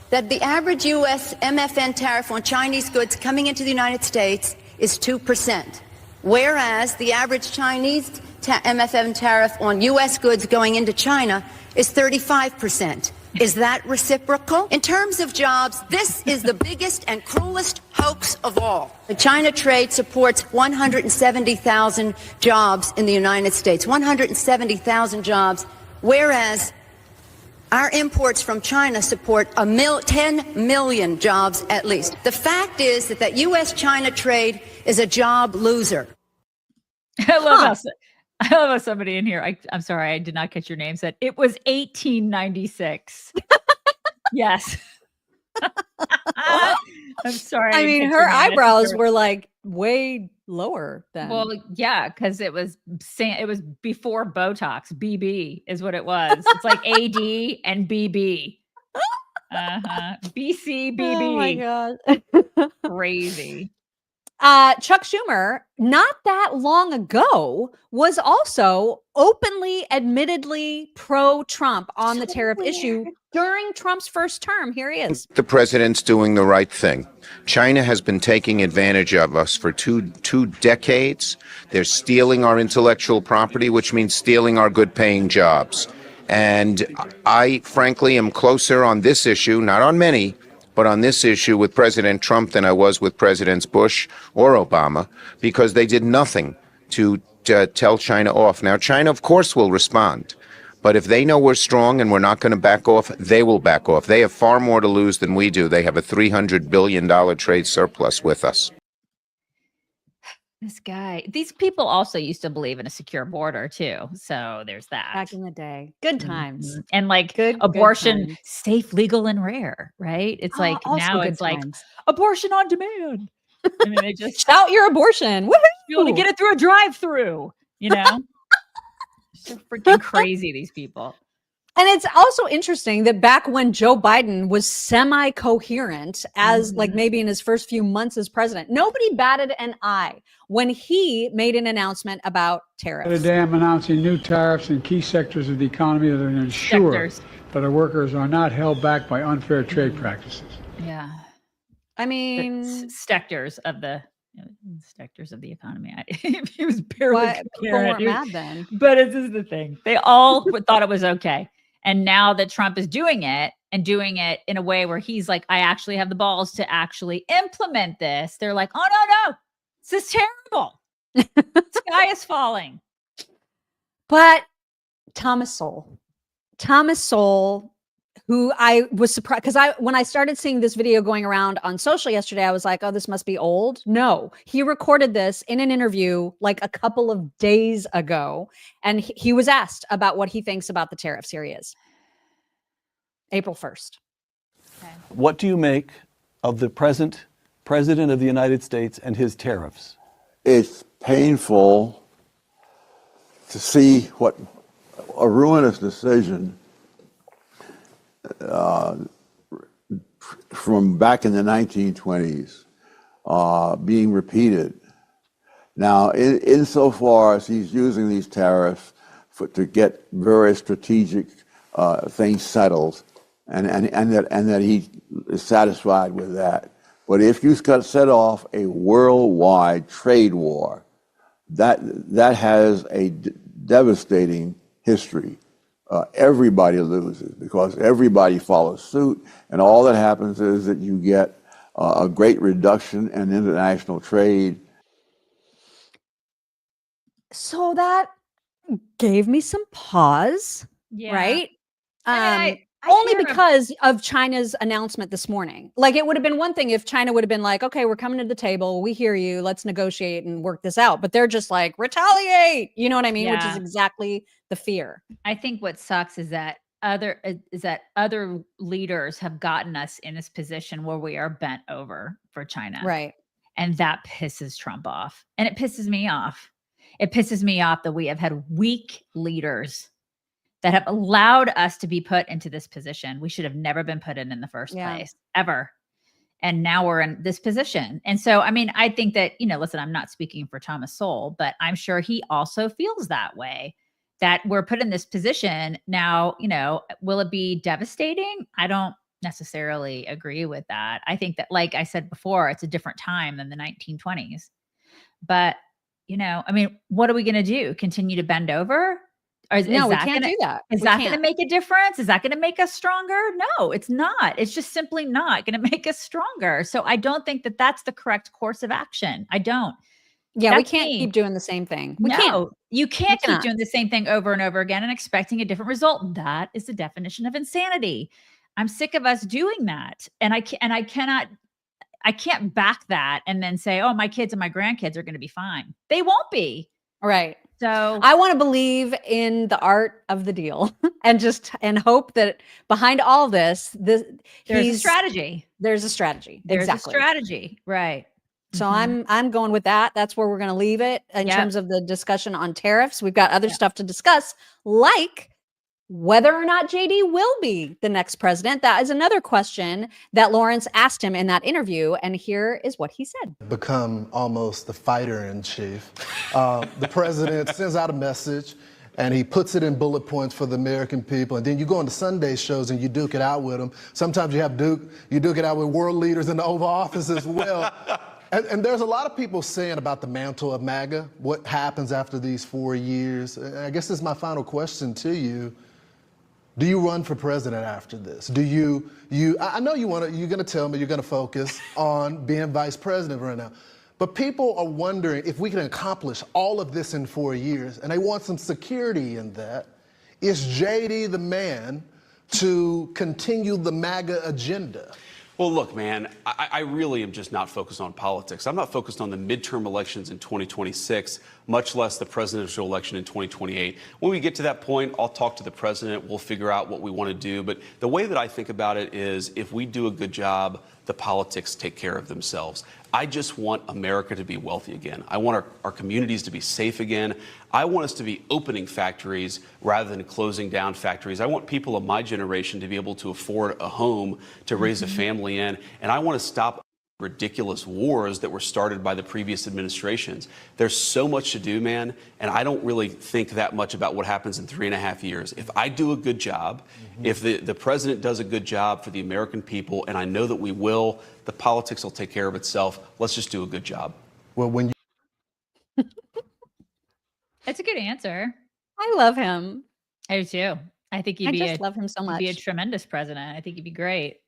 S16: that the average U.S. MFN tariff on Chinese goods coming into the United States is 2%, whereas the average Chinese MFN tariff on U.S. goods going into China is 35%. Is that reciprocal? In terms of jobs, this is the biggest and cruelest hoax of all. The China trade supports 170,000 jobs in the United States, 170,000 jobs, whereas our imports from China support 10 million jobs at least. The fact is that U.S.-China trade is a job loser.
S1: I love how somebody in here, I'm sorry, I did not catch your name, said it was 1896. Yes. I'm sorry.
S3: I mean, her eyebrows were like way lower than.
S1: Well, yeah, because it was before Botox. BB is what it was. It's like AD and BB. BC, BB.
S3: Oh my God.
S1: Crazy.
S3: Chuck Schumer, not that long ago, was also openly, admittedly pro-Trump on the tariff issue during Trump's first term. Here he is.
S17: The president's doing the right thing. China has been taking advantage of us for two decades. They're stealing our intellectual property, which means stealing our good-paying jobs. And I, frankly, am closer on this issue, not on many, but on this issue with President Trump than I was with Presidents Bush or Obama, because they did nothing to tell China off. Now, China, of course, will respond. But if they know we're strong and we're not going to back off, they will back off. They have far more to lose than we do. They have a $300 billion trade surplus with us.
S1: This guy, these people also used to believe in a secure border too. So there's that.
S3: Back in the day. Good times.
S1: And like
S3: good
S1: abortion,
S3: times.
S1: safe, legal, and rare, right? It's like now it's like abortion on demand. I mean, they just
S3: shout your abortion. Woohoo!
S1: You want to get it through a drive-through, you know? So freaking crazy, these people.
S3: And it's also interesting that back when Joe Biden was semi-coherent as like maybe in his first few months as president, nobody batted an eye when he made an announcement about tariffs.
S18: Today I'm announcing new tariffs in key sectors of the economy that will ensure that our workers are not held back by unfair trade practices.
S1: Yeah.
S3: I mean,
S1: sectors of the economy. He was barely
S3: people weren't mad then.
S1: But this is the thing. They all thought it was okay. And now that Trump is doing it and doing it in a way where he's like, I actually have the balls to actually implement this. They're like, oh, no, this is terrible. The sky is falling.
S3: But Thomas Sowell, who I was surprised because when I started seeing this video going around on social yesterday, I was like, oh, this must be old. No, he recorded this in an interview like a couple of days ago. And he was asked about what he thinks about the tariffs. Here he is. April 1st.
S19: Okay. What do you make of the present president of the United States and his tariffs?
S20: It's painful to see what a ruinous decision from back in the 1920s being repeated. Now, insofar as he's using these tariffs to get very strategic things settled, and that he is satisfied with that. But if you set off a worldwide trade war, that has a devastating history. Everybody loses because everybody follows suit, and all that happens is that you get a great reduction in international trade.
S3: So that gave me some pause, right?
S1: I
S3: only because of China's announcement this morning. Like, it would have been one thing if China would have been like, okay, we're coming to the table. We hear you. Let's negotiate and work this out. But they're just like, retaliate. You know what I mean? Which is exactly the fear.
S1: I think what sucks is that other leaders have gotten us in this position where we are bent over for China.
S3: Right.
S1: And that pisses Trump off. And it pisses me off. It pisses me off that we have had weak leaders that have allowed us to be put into this position. We should have never been put in the first place, ever. And now we're in this position. And so, I mean, I think that, listen, I'm not speaking for Thomas Sowell, but I'm sure he also feels that way, that we're put in this position. Now, will it be devastating? I don't necessarily agree with that. I think that, like I said before, it's a different time than the 1920s. But, I mean, what are we going to do? Continue to bend over?
S3: No, we can't do that.
S1: Is that going to make a difference? Is that going to make us stronger? No, it's not. It's just simply not going to make us stronger. So I don't think that that's the correct course of action. I don't.
S3: Yeah, we can't keep doing the same thing.
S1: You can't keep doing the same thing over and over again and expecting a different result. That is the definition of insanity. I'm sick of us doing that. And I can't back that and then say, oh, my kids and my grandkids are going to be fine. They won't be.
S3: Right.
S1: So
S3: I want to believe in the art of the deal and hope that behind all this, there's a strategy. There's a strategy.
S1: There's a strategy. Right.
S3: So I'm going with that. That's where we're going to leave it in terms of the discussion on tariffs. We've got other stuff to discuss, like whether or not JD will be the next president. That is another question that Lawrence asked him in that interview. And here is what he said.
S7: Become almost the fighter in chief. The president sends out a message and he puts it in bullet points for the American people. And then you go on to Sunday shows and you duke it out with them. Sometimes you duke it out with world leaders in the Oval Office as well. And there's a lot of people saying about the mantle of MAGA, what happens after these 4 years. I guess this is my final question to you. Do you run for president after this? Do I know you're gonna tell me you're gonna focus on being vice president right now, but people are wondering if we can accomplish all of this in 4 years, and they want some security in that. Is JD the man to continue the MAGA agenda?
S8: Well, look, man, I really am just not focused on politics. I'm not focused on the midterm elections in 2026, much less the presidential election in 2028. When we get to that point, I'll talk to the president. We'll figure out what we want to do. But the way that I think about it is if we do a good job, the politics take care of themselves. I just want America to be wealthy again. I want our communities to be safe again. I want us to be opening factories rather than closing down factories. I want people of my generation to be able to afford a home to raise a family in. And I want to stop ridiculous wars that were started by the previous administrations. There's so much to do, man, and I don't really think that much about what happens in 3.5 years. If I do a good job, if the president does a good job for the American people, and I know that we will, the politics will take care of itself. Let's just do a good job.
S7: Well, when you
S1: It's a good answer.
S3: I love him.
S1: I do too. I think
S3: I just love him so much.
S1: He'd be a tremendous president. I think he'd be great.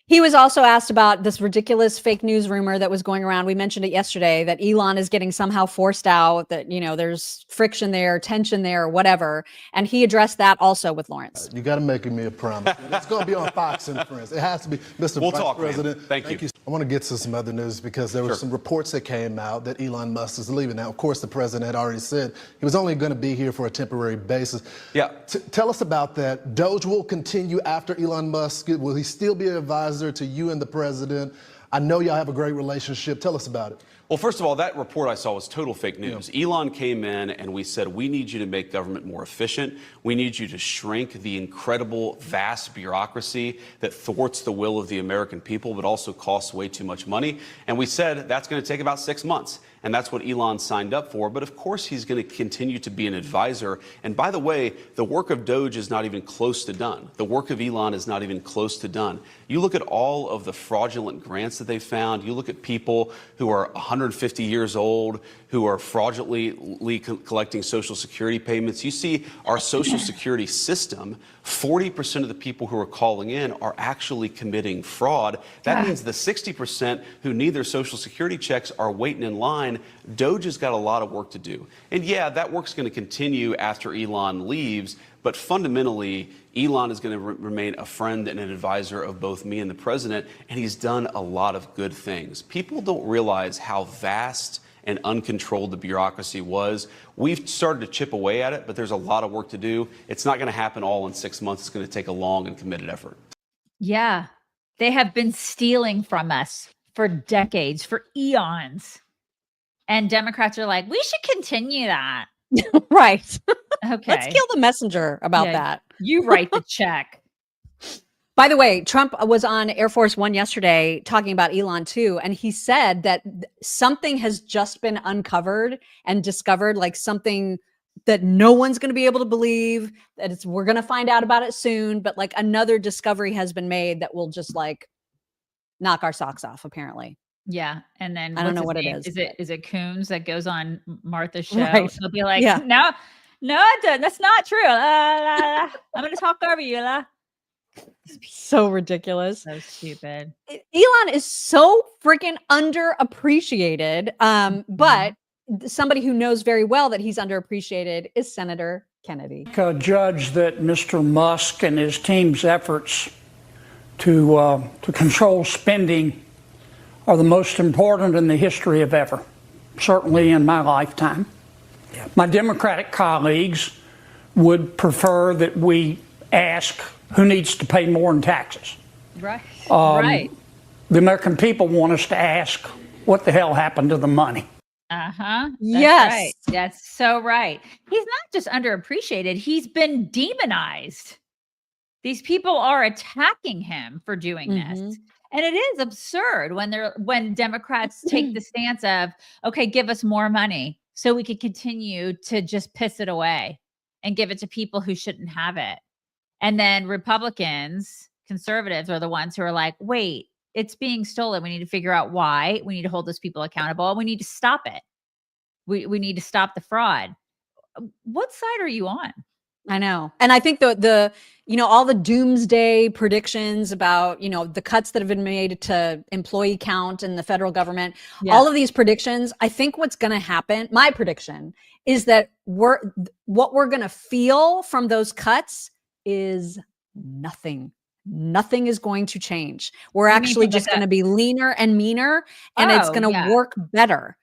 S3: He was also asked about this ridiculous fake news rumor that was going around. We mentioned it yesterday that Elon is getting somehow forced out, that, there's friction there, tension there, whatever. And he addressed that also with Lawrence.
S7: You got to make me a promise. It's going to be on Fox and Friends. It has to be. Mr.
S8: We'll
S7: Vice
S8: talk,
S7: President,
S8: man. Thank you.
S7: I want to get to some other news because there were some reports that came out that Elon Musk is leaving. Now, of course, the president had already said he was only going to be here for a temporary basis.
S8: Yeah.
S7: Tell us about that. DOGE will continue after Elon Musk. Will he still be an advisor to you and the president? I know y'all have a great relationship. Tell us about it.
S8: Well, first of all, that report I saw was total fake news. Elon came in and we said, we need you to make government more efficient. We need you to shrink the incredible, vast bureaucracy that thwarts the will of the American people, but also costs way too much money. And we said that's going to take about 6 months. And that's what Elon signed up for. But of course, he's going to continue to be an advisor. And by the way, the work of DOGE is not even close to done. The work of Elon is not even close to done. You look at all of the fraudulent grants that they found. You look at people who are 150 years old, who are fraudulently collecting Social Security payments. You see our Social Security system, 40% of the people who are calling in are actually committing fraud. That means the 60% who need their Social Security checks are waiting in line. DOGE has got a lot of work to do. And yeah, that work's going to continue after Elon leaves, but fundamentally, Elon is going to remain a friend and an advisor of both me and the president, and he's done a lot of good things. People don't realize how vast and uncontrolled the bureaucracy was. We've started to chip away at it, but there's a lot of work to do. It's not going to happen all in 6 months. It's going to take a long and committed effort.
S1: Yeah. They have been stealing from us for decades, for eons. And Democrats are like, we should continue that.
S3: Right.
S1: Okay.
S3: Let's kill the messenger about that.
S1: You write the check.
S3: By the way, Trump was on Air Force One yesterday talking about Elon too. And he said that something has just been uncovered and discovered, like something that no one's going to be able to believe, that we're going to find out about it soon. But like another discovery has been made that will just like knock our socks off, apparently.
S1: Yeah. And then
S3: I don't know what
S1: it
S3: it is.
S1: Is it Coons that goes on Martha's show?
S3: Right.
S1: He'll be like,
S3: Yeah.
S1: no, that's not true. I'm going to talk over you.
S3: So ridiculous.
S1: So stupid.
S3: Elon is so freaking underappreciated. But somebody who knows very well that he's underappreciated is Senator Kennedy.
S21: Judge that Mr. Musk and his team's efforts to control spending are the most important in the history of ever, certainly in my lifetime. My Democratic colleagues would prefer that we ask who needs to pay more in taxes.
S1: Right.
S21: The American people want us to ask what the hell happened to the money.
S3: Yes.
S1: Right. That's so right. He's not just underappreciated, he's been demonized. These people are attacking him for doing this. And it is absurd when Democrats take the stance of, okay, give us more money so we can continue to just piss it away and give it to people who shouldn't have it. And then Republicans, conservatives are the ones who are like, wait, it's being stolen. We need to figure out why. We need to hold those people accountable. We need to stop it. We need to stop the fraud. What side are you on?
S3: I know. And I think the all the doomsday predictions about, the cuts that have been made to employee count in the federal government, all of these predictions, I think what's going to happen, my prediction is that what we're going to feel from those cuts is nothing. Nothing is going to change. We're actually just going to be leaner and meaner, and it's going to work better.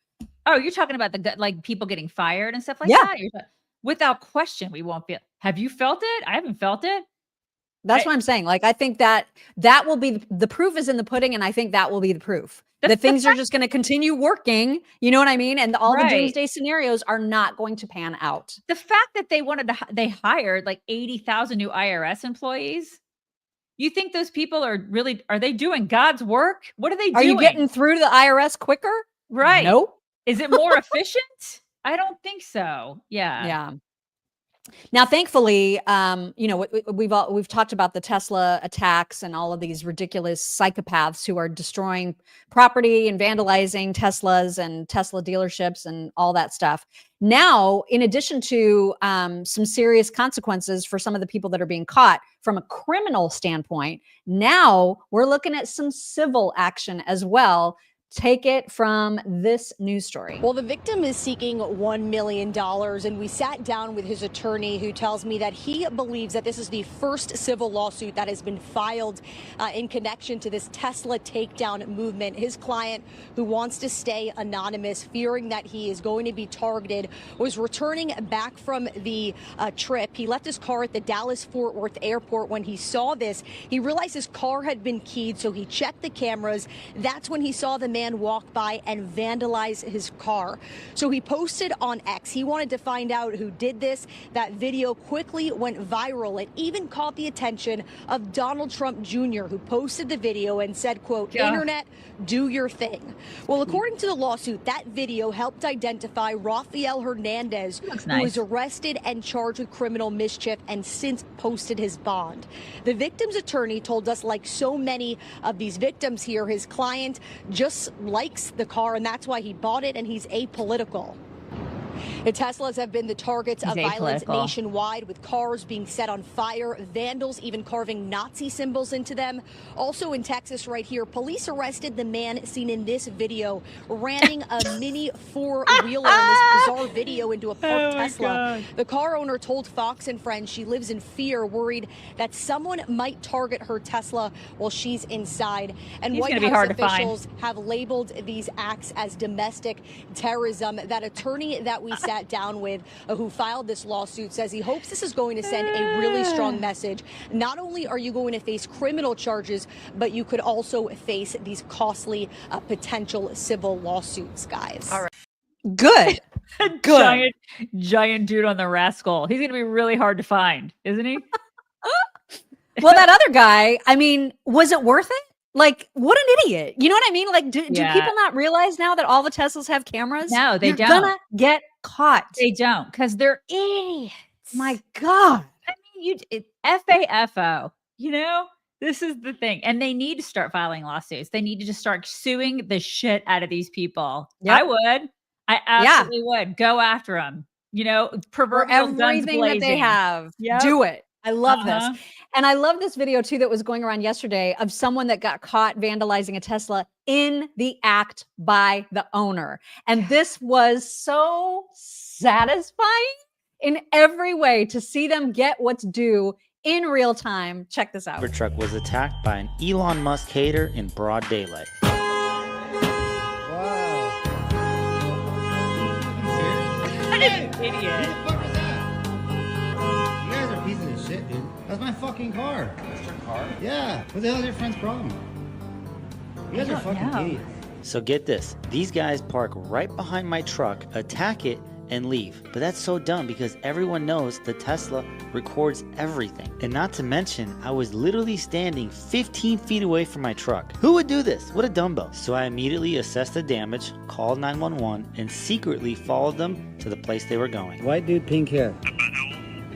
S1: Oh, you're talking about people getting fired and stuff like that? Without question, we won't feel. Have you felt it? I haven't felt it.
S3: That's what I'm saying. I think that will be the proof is in the pudding, and I think that will be the proof that things are just going to continue working. You know what I mean? And all the doomsday scenarios are not going to pan out.
S1: The fact that they hired 80,000 new IRS employees. You think those people are they doing God's work? What are they doing?
S3: Are you getting through to the IRS quicker?
S1: Right.
S3: Nope.
S1: Is it more efficient? I don't think so. Yeah.
S3: Yeah. Now, thankfully, we've talked about the Tesla attacks and all of these ridiculous psychopaths who are destroying property and vandalizing Teslas and Tesla dealerships and all that stuff. Now, in addition to some serious consequences for some of the people that are being caught from a criminal standpoint, now we're looking at some civil action as well. Take it from this news story.
S2: Well, the victim is seeking $1 million, and we sat down with his attorney, who tells me that he believes that this is the first civil lawsuit that has been filed in connection to this Tesla takedown movement. His client, who wants to stay anonymous, fearing that he is going to be targeted, was returning back from the trip. He left his car at the Dallas-Fort Worth airport. When he saw this, he realized his car had been keyed, so he checked the cameras. That's when he saw the man walk by and vandalize his car. So he posted on X. He wanted to find out who did this. That video quickly went viral. It even caught the attention of Donald Trump Jr., who posted the video and said, quote, "Internet, do your thing." Well, according to the lawsuit, that video helped identify Rafael Hernandez, who was arrested and charged with criminal mischief and since posted his bond. The victim's attorney told us, like so many of these victims here, his client just likes the car, and that's why he bought it, and he's apolitical. The Teslas have been the targets of violence nationwide, with cars being set on fire, vandals even carving Nazi symbols into them. Also in Texas right here, police arrested the man seen in this video ramming a mini four-wheeler in this bizarre video into a parked Tesla. God. The car owner told Fox and Friends she lives in fear, worried that someone might target her Tesla while she's inside. And White House officials have labeled these acts as domestic terrorism. That attorney that we sat down with, who filed this lawsuit, says he hopes this is going to send a really strong message. Not only are you going to face criminal charges, but you could also face these costly potential civil lawsuits, guys.
S3: All right. Good. Good.
S1: Giant dude on the rascal. He's going to be really hard to find, isn't he?
S3: Well, that other guy, I mean, was it worth it? What an idiot. You know what I mean? Do people not realize now that all the Teslas have cameras?
S1: No, they don't.
S3: You're gonna get caught.
S1: They don't, because they're idiots.
S3: My God.
S1: I mean, FAFO, this is the thing. And they need to start filing lawsuits. They need to just start suing the shit out of these people. Yep. I would. I absolutely would. Go after them. Proverbial guns blazing.
S3: That they have. Yep. Do it. I love this. And I love this video too that was going around yesterday of someone that got caught vandalizing a Tesla in the act by the owner. And this was so satisfying in every way to see them get what's due in real time. Check this out.
S22: Truck was attacked by an Elon Musk hater in broad daylight.
S23: Wow.
S1: What an idiot.
S23: Pieces of shit, dude. That's my fucking car. That's your car? Yeah. What the hell is your friend's problem? You guys are fucking idiots.
S22: So get this, these guys park right behind my truck, attack it, and leave. But that's so dumb because everyone knows the Tesla records everything. And not to mention, I was literally standing 15 feet away from my truck. Who would do this? What a dumbo. So I immediately assessed the damage, called 911, and secretly followed them to the place they were going.
S23: White dude, pink hair.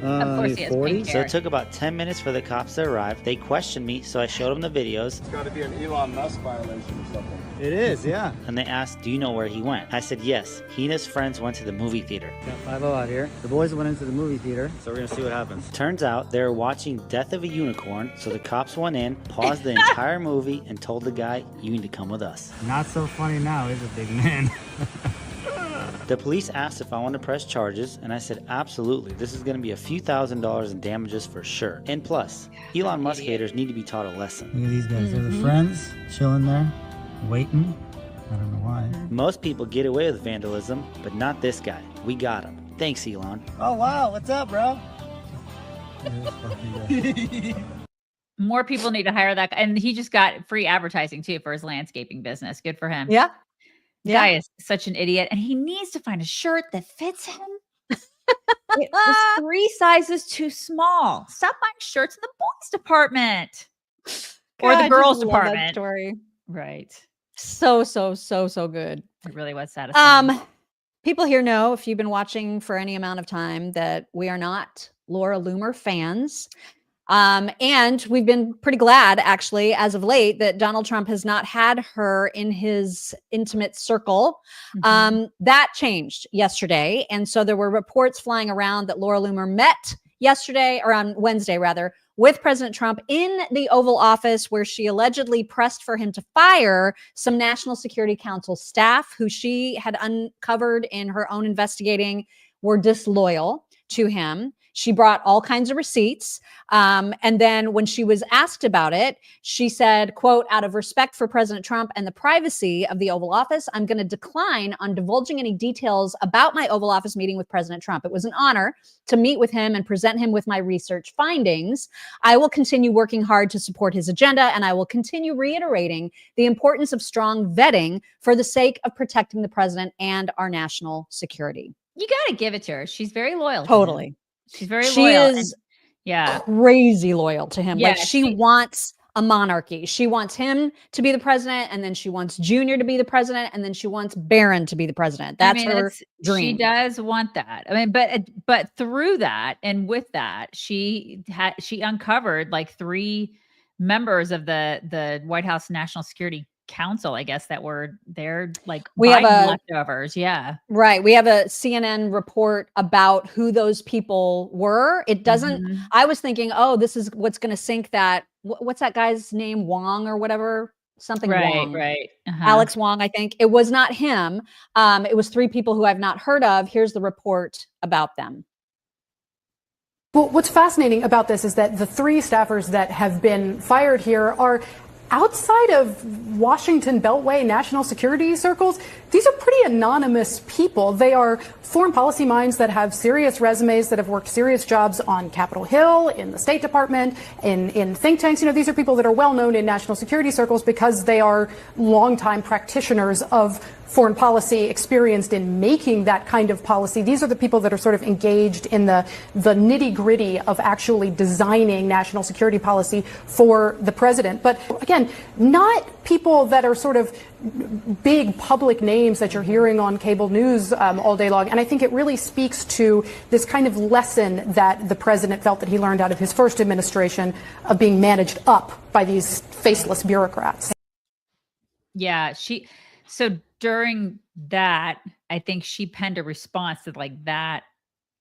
S1: Of course he has
S23: 40?
S1: pink
S22: So
S1: hair.
S22: it took about 10 minutes for the cops to arrive. They questioned me, so I showed them the videos.
S4: It's got to be an Elon Musk violation or something.
S23: It is, yeah.
S22: And they asked, do you know where he went? I said, yes. He and his friends went to the movie theater.
S23: Got 50 out here. The boys went into the movie theater, so we're gonna see what happens.
S22: Turns out they were watching Death of a Unicorn, so the cops went in, paused the entire movie, and told the guy, you need to come with us.
S23: Not so funny now, is it, big man?
S22: The police asked if I wanted to press charges, and I said, absolutely. This is going to be a few $1,000s in damages for sure. And plus, Elon Musk haters need to be taught a lesson.
S23: Look at these guys. They're the friends chilling there, waiting. I don't know why.
S22: Most people get away with vandalism, but not this guy. We got him. Thanks, Elon.
S23: Oh, wow. What's up, bro?
S1: More people need to hire that guy. And he just got free advertising too for his landscaping business. Good for him.
S3: Yeah.
S1: Guy is such an idiot. And he needs to find a shirt that fits him. It was 3 sizes too small. Stop buying shirts in the boys department. Or the
S3: God,
S1: girls
S3: just love that
S1: department.
S3: story.
S1: Right.
S3: So good.
S1: It really was satisfying.
S3: People here know, if you've been watching for any amount of time, that we are not Laura Loomer fans. And we've been pretty glad, actually, as of late, that Donald Trump has not had her in his intimate circle. That changed yesterday. And so there were reports flying around that Laura Loomer met yesterday, or on Wednesday, rather, with President Trump in the Oval Office, where she allegedly pressed for him to fire some National Security Council staff who she had uncovered in her own investigating were disloyal to him. She brought all kinds of receipts. And then when she was asked about it, she said, quote, out of respect for President Trump and the privacy of the Oval Office, I'm going to decline on divulging any details about my Oval Office meeting with President Trump. It was an honor to meet with him and present him with my research findings. I will continue working hard to support his agenda, and I will continue reiterating the importance of strong vetting for the sake of protecting the president and our national security.
S1: You got to give it to her. She's very loyal.
S3: Totally.
S1: She's very
S3: She
S1: loyal.
S3: is
S1: yeah.
S3: crazy loyal to him.
S1: Yeah,
S3: Like she wants a monarchy. She wants him to be the president, and then she wants Junior to be the president, and then she wants Barron to be the president. That's her dream.
S1: She does want that. I mean, but through that and with that, she uncovered like 3 members of the White House National Security Council, I guess, that were there, like
S3: we have
S1: leftovers. Yeah.
S3: Right. We have a CNN report about who those people were. It doesn't, I was thinking, oh, this is what's going to sink that. What's that guy's name? Wong or whatever? Something Wong.
S1: Right.
S3: Alex Wong, I think. It was not him. It was 3 people who I've not heard of. Here's the report about them.
S5: Well, what's fascinating about this is that the 3 staffers that have been fired here are outside of Washington Beltway national security circles. These are pretty anonymous people. They are foreign policy minds that have serious resumes, that have worked serious jobs on Capitol Hill, in the State Department, in think tanks. You know, these are people that are well known in national security circles because they are longtime practitioners of foreign policy, experienced in making that kind of policy. These are the people that are sort of engaged in the nitty-gritty of actually designing national security policy for the president. But again, not people that are sort of big public names that you're hearing on cable news all day long. And I think it really speaks to this kind of lesson that the president felt that he learned out of his first administration of being managed up by these faceless bureaucrats.
S1: Yeah. So during that, I think she penned a response to like that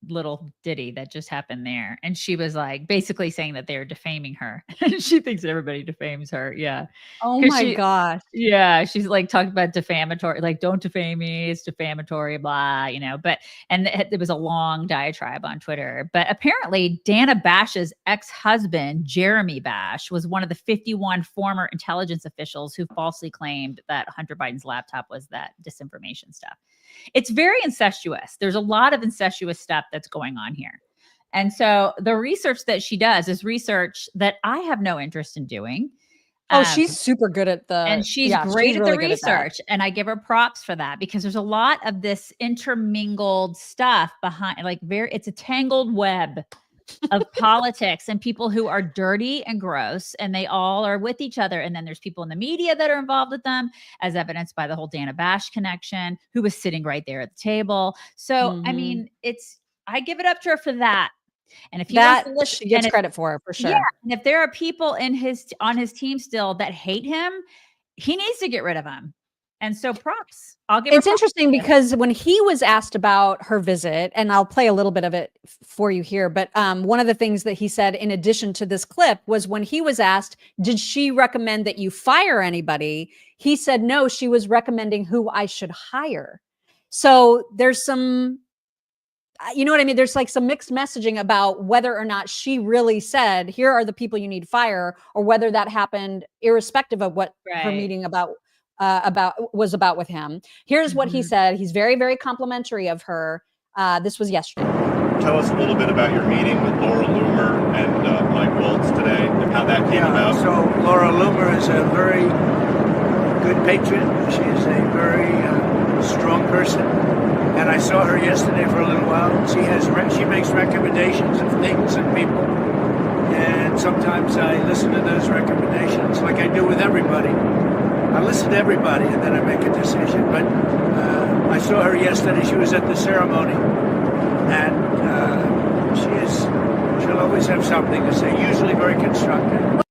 S1: little ditty that just happened there. And she was like basically saying that they're defaming her. She thinks everybody defames her. Yeah.
S3: Oh my gosh.
S1: Yeah. She's like talking about defamatory, like don't defame me. It's defamatory, blah, you know, and it was a long diatribe on Twitter. But apparently Dana Bash's ex-husband, Jeremy Bash, was one of the 51 former intelligence officials who falsely claimed that Hunter Biden's laptop was that disinformation stuff. It's very incestuous. There's a lot of incestuous stuff that's going on here. And so the research that she does is research that I have no interest in doing.
S3: She's super good at
S1: and she's great
S3: she's
S1: at
S3: really
S1: the
S3: good at that.
S1: research. And I give her props for that because there's a lot of this intermingled stuff behind, like it's a tangled web of politics and people who are dirty and gross, and they all are with each other. And then there's people in the media that are involved with them, as evidenced by the whole Dana Bash connection, who was sitting right there at the table. So, I mean, I give it up to her for that. And if he wants to listen,
S3: she gets credit for sure.
S1: Yeah, and if there are people on his team still that hate him, he needs to get rid of them. And so props.
S3: It's interesting because when he was asked about her visit, and I'll play a little bit of it for you here, but one of the things that he said in addition to this clip was when he was asked, did she recommend that you fire anybody? He said, no, she was recommending who I should hire. So there's some, you know what I mean? There's like some mixed messaging about whether or not she really said, here are the people you need to fire, or whether that happened irrespective of what her meeting was about with him. Here's what he said. He's very, very complimentary of her. This was yesterday.
S6: Tell us a little bit about your meeting with Laura Loomer and Mike Waltz today and how that came about.
S10: So Laura Loomer is a very good patriot. She is a very strong person. And I saw her yesterday for a little while. She makes recommendations of things and people. And sometimes I listen to those recommendations like I do with everybody. I listen to everybody and then I make a decision. But I saw her yesterday. She was at the ceremony. And she'll always have something to say, usually very constructive.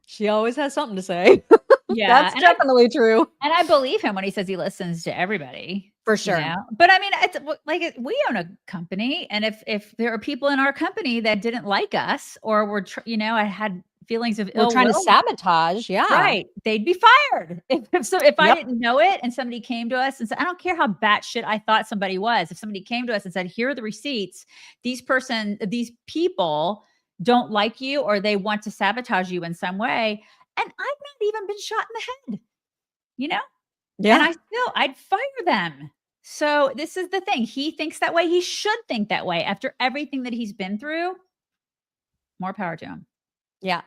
S3: She always has something to say.
S1: Yeah,
S3: that's definitely true.
S1: And I believe him when he says he listens to everybody.
S3: For sure.
S1: You know? But I mean, it's like we own a company. And if there are people in our company that didn't like us or were, I had feelings of ill will.
S3: We're trying to sabotage. Yeah.
S1: Right. They'd be fired. If I didn't know it and somebody came to us and said, I don't care how batshit I thought somebody was. If somebody came to us and said, here are the receipts, these people don't like you or they want to sabotage you in some way. And I've not even been shot in the head, Yeah. And I'd fire them. So this is the thing. He thinks that way. He should think that way after everything that he's been through. More power to him.
S3: Yeah.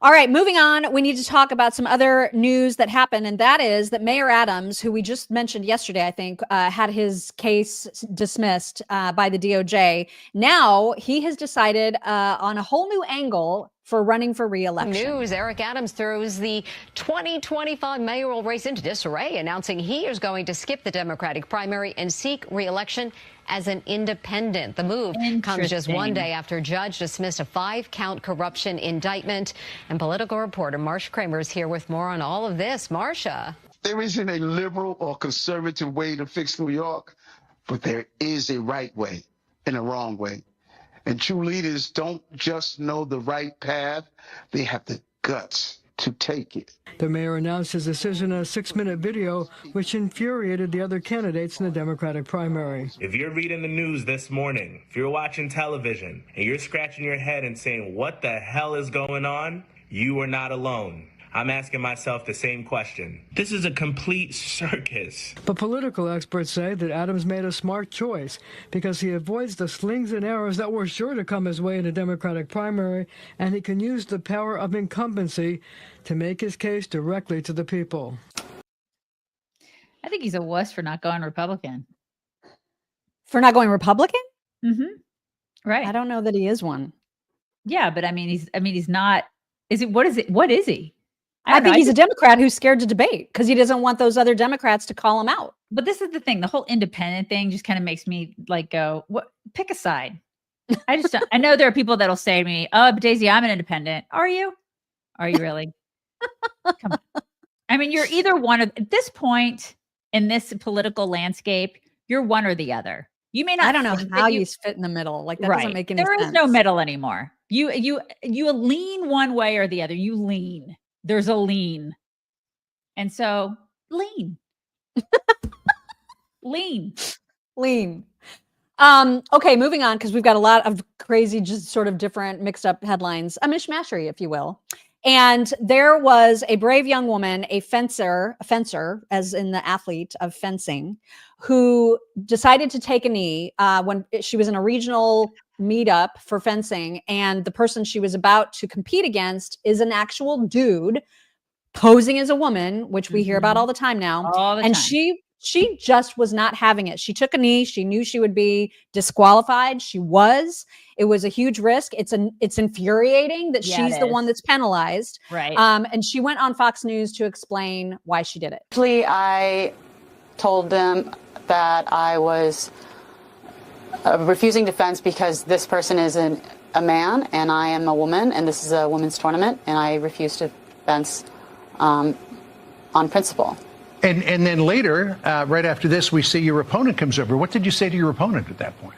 S3: All right, moving on. We need to talk about some other news that happened, and that is that Maher Adams, who we just mentioned yesterday, I think, had his case dismissed by the DOJ. Now he has decided on a whole new angle for running for re-election.
S9: News, Eric Adams throws the 2025 mayoral race into disarray, announcing he is going to skip the Democratic primary and seek re-election as an independent. The move comes just one day after a judge dismissed a 5-count corruption indictment. And political reporter Marsha Kramer is here with more on all of this. Marsha.
S12: There isn't a liberal or conservative way to fix New York, but there is a right way and a wrong way. And true leaders don't just know the right path, they have the guts to take it.
S24: The mayor announced his decision in a 6-minute video, which infuriated the other candidates in the Democratic primary.
S25: If you're reading the news this morning, if you're watching television, and you're scratching your head and saying, what the hell is going on? You are not alone. I'm asking myself the same question. This is a complete circus.
S24: But political experts say that Adams made a smart choice because he avoids the slings and arrows that were sure to come his way in a Democratic primary, and he can use the power of incumbency to make his case directly to the people.
S1: I think he's a wuss for not going Republican.
S3: For not going Republican?
S1: Mm-hmm. Right.
S3: I don't know that he is one.
S1: Yeah, but he's not. What is he?
S3: I think he's a Democrat who's scared to debate because he doesn't want those other Democrats to call him out.
S1: But this is the thing. The whole independent thing just kind of makes me go, what? Pick a side. I know there are people that'll say to me, oh, but Daisy, I'm an independent. Are you? Are you really? Come on. I mean, you're either one of, at this point in this political landscape, you're one or the other. You may not.
S3: I don't know how you fit in the middle. Like that doesn't make any sense.
S1: There is no middle anymore. You lean one way or the other. You lean. There's a lean. And so lean. Lean.
S3: Okay, moving on, because we've got a lot of crazy, just sort of different mixed up headlines, a mishmashery, if you will. And there was a brave young woman, a fencer, as in the athlete of fencing, who decided to take a knee when she was in a regional meetup for fencing, and the person she was about to compete against is an actual dude posing as a woman, which we hear about all the time now. And she just was not having it. She took a knee. She knew she would be disqualified. She was. It was a huge risk. It's infuriating that she's the one that's penalized.
S1: Right.
S3: And she went on Fox News to explain why she did it.
S11: Actually, I told them that I was refusing defense because this person is a man and I am a woman, and this is a women's tournament, and I refuse to defense on principle.
S13: And then later, right after this, we see your opponent comes over. What did you say to your opponent at that point?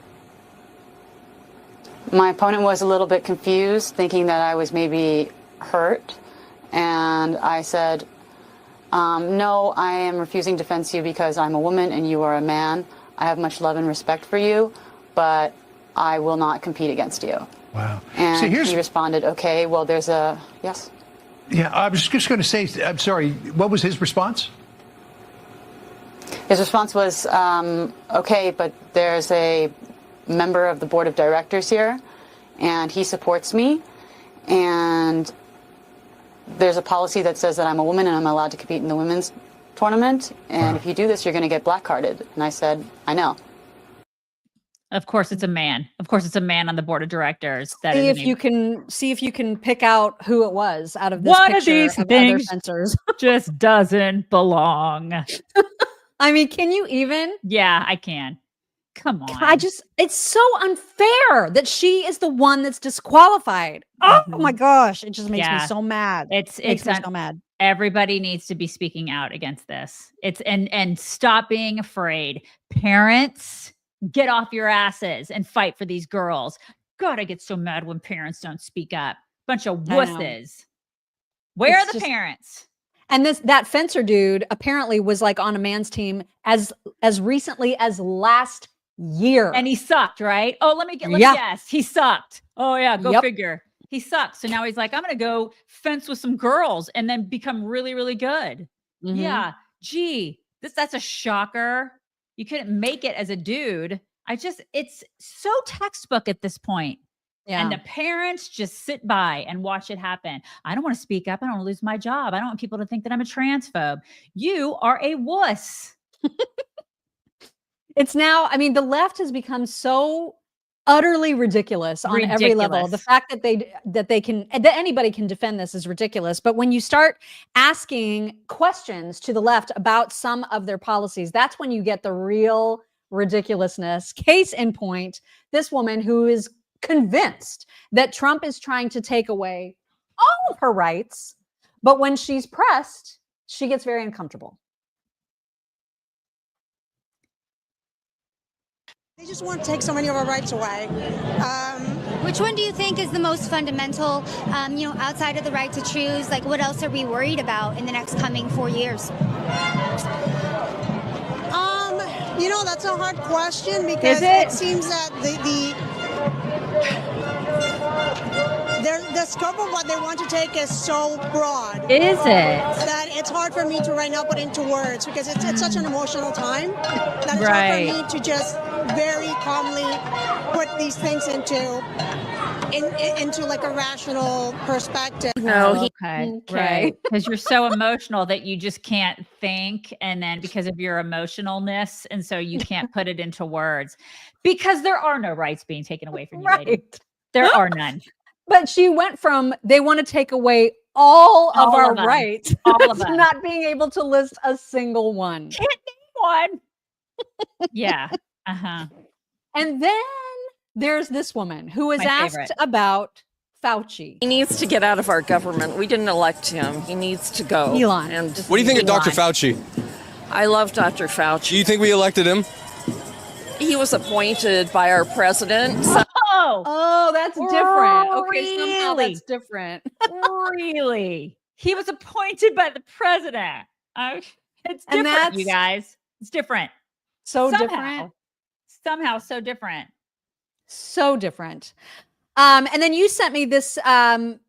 S11: My opponent was a little bit confused, thinking that I was maybe hurt. And I said, no, I am refusing to defend you because I'm a woman and you are a man. I have much love and respect for you, but I will not compete against you.
S13: Wow.
S11: And he responded, okay, well, there's a, yes.
S13: Yeah, I was just going to say, I'm sorry, what was his response?
S11: His response was, okay, but there's a member of the board of directors here, and he supports me, and there's a policy that says that I'm a woman and I'm allowed to compete in the women's tournament, and if you do this, you're going to get blackcarded. And I said, I know.
S1: Of course, it's a man. Of course, it's a man on the board of directors.
S3: See if you can pick out who it was out of this
S1: one
S3: picture
S1: of these
S3: of
S1: things
S3: other fencers.
S1: just doesn't belong.
S3: I mean, can you even?
S1: Yeah, I can. Come on.
S3: It's so unfair that she is the one that's disqualified. Oh my gosh. It just makes me so mad.
S1: It's
S3: so mad.
S1: Everybody needs to be speaking out against this. And stop being afraid. Parents, get off your asses and fight for these girls. God, I get so mad when parents don't speak up. Bunch of wusses. Where are the parents?
S3: And that fencer dude apparently was like on a man's team as recently as last year.
S1: And he sucked, right? Oh, let me guess. He sucked. Oh yeah, go figure. He sucked. So now he's like, I'm going to go fence with some girls and then become really, really good. Yeah. Gee, that's a shocker. You couldn't make it as a dude. It's so textbook at this point. Yeah. And the parents just sit by and watch it happen. I don't want to speak up. I don't want to lose my job. I don't want people to think that I'm a transphobe. You are a wuss.
S3: It's now, I mean, the left has become so utterly ridiculous on every level. The fact that anybody can defend this is ridiculous. But when you start asking questions to the left about some of their policies, that's when you get the real ridiculousness. Case in point, this woman who is convinced that Trump is trying to take away all of her rights, but when she's pressed, she gets very uncomfortable.
S14: They just want to take so many of our rights away.
S15: Which one do you think is the most fundamental, outside of the right to choose? Like, what else are we worried about in the next coming 4 years?
S14: That's a hard question because it seems that the scope of what they want to take is so broad.
S1: Is it?
S14: That it's hard for me to right now put into words because it's such an emotional time that it's hard for me to just very calmly put these things into like a rational perspective.
S1: No, right. Because you're so emotional that you just can't think, and then because of your emotionalness, and so you can't put it into words. Because there are no rights being taken away from you, lady. There are none.
S3: But she went from they want to take away all of our rights,
S1: all of them,
S3: not being able to list a single one.
S1: Can't name one. Yeah.
S3: And then there's this woman who was asked about Fauci.
S16: He needs to get out of our government. We didn't elect him. He needs to go.
S3: Elon.
S16: And
S26: what do you think of Dr. Fauci?
S16: I love Dr. Fauci.
S26: Do you think we elected him?
S16: He was appointed by our president. So
S3: Oh, that's different. Okay, somehow that's different.
S1: Really? He was appointed by the president. It's different, you guys. It's different.
S3: Different.
S1: Somehow so different.
S3: So different. And then you sent me this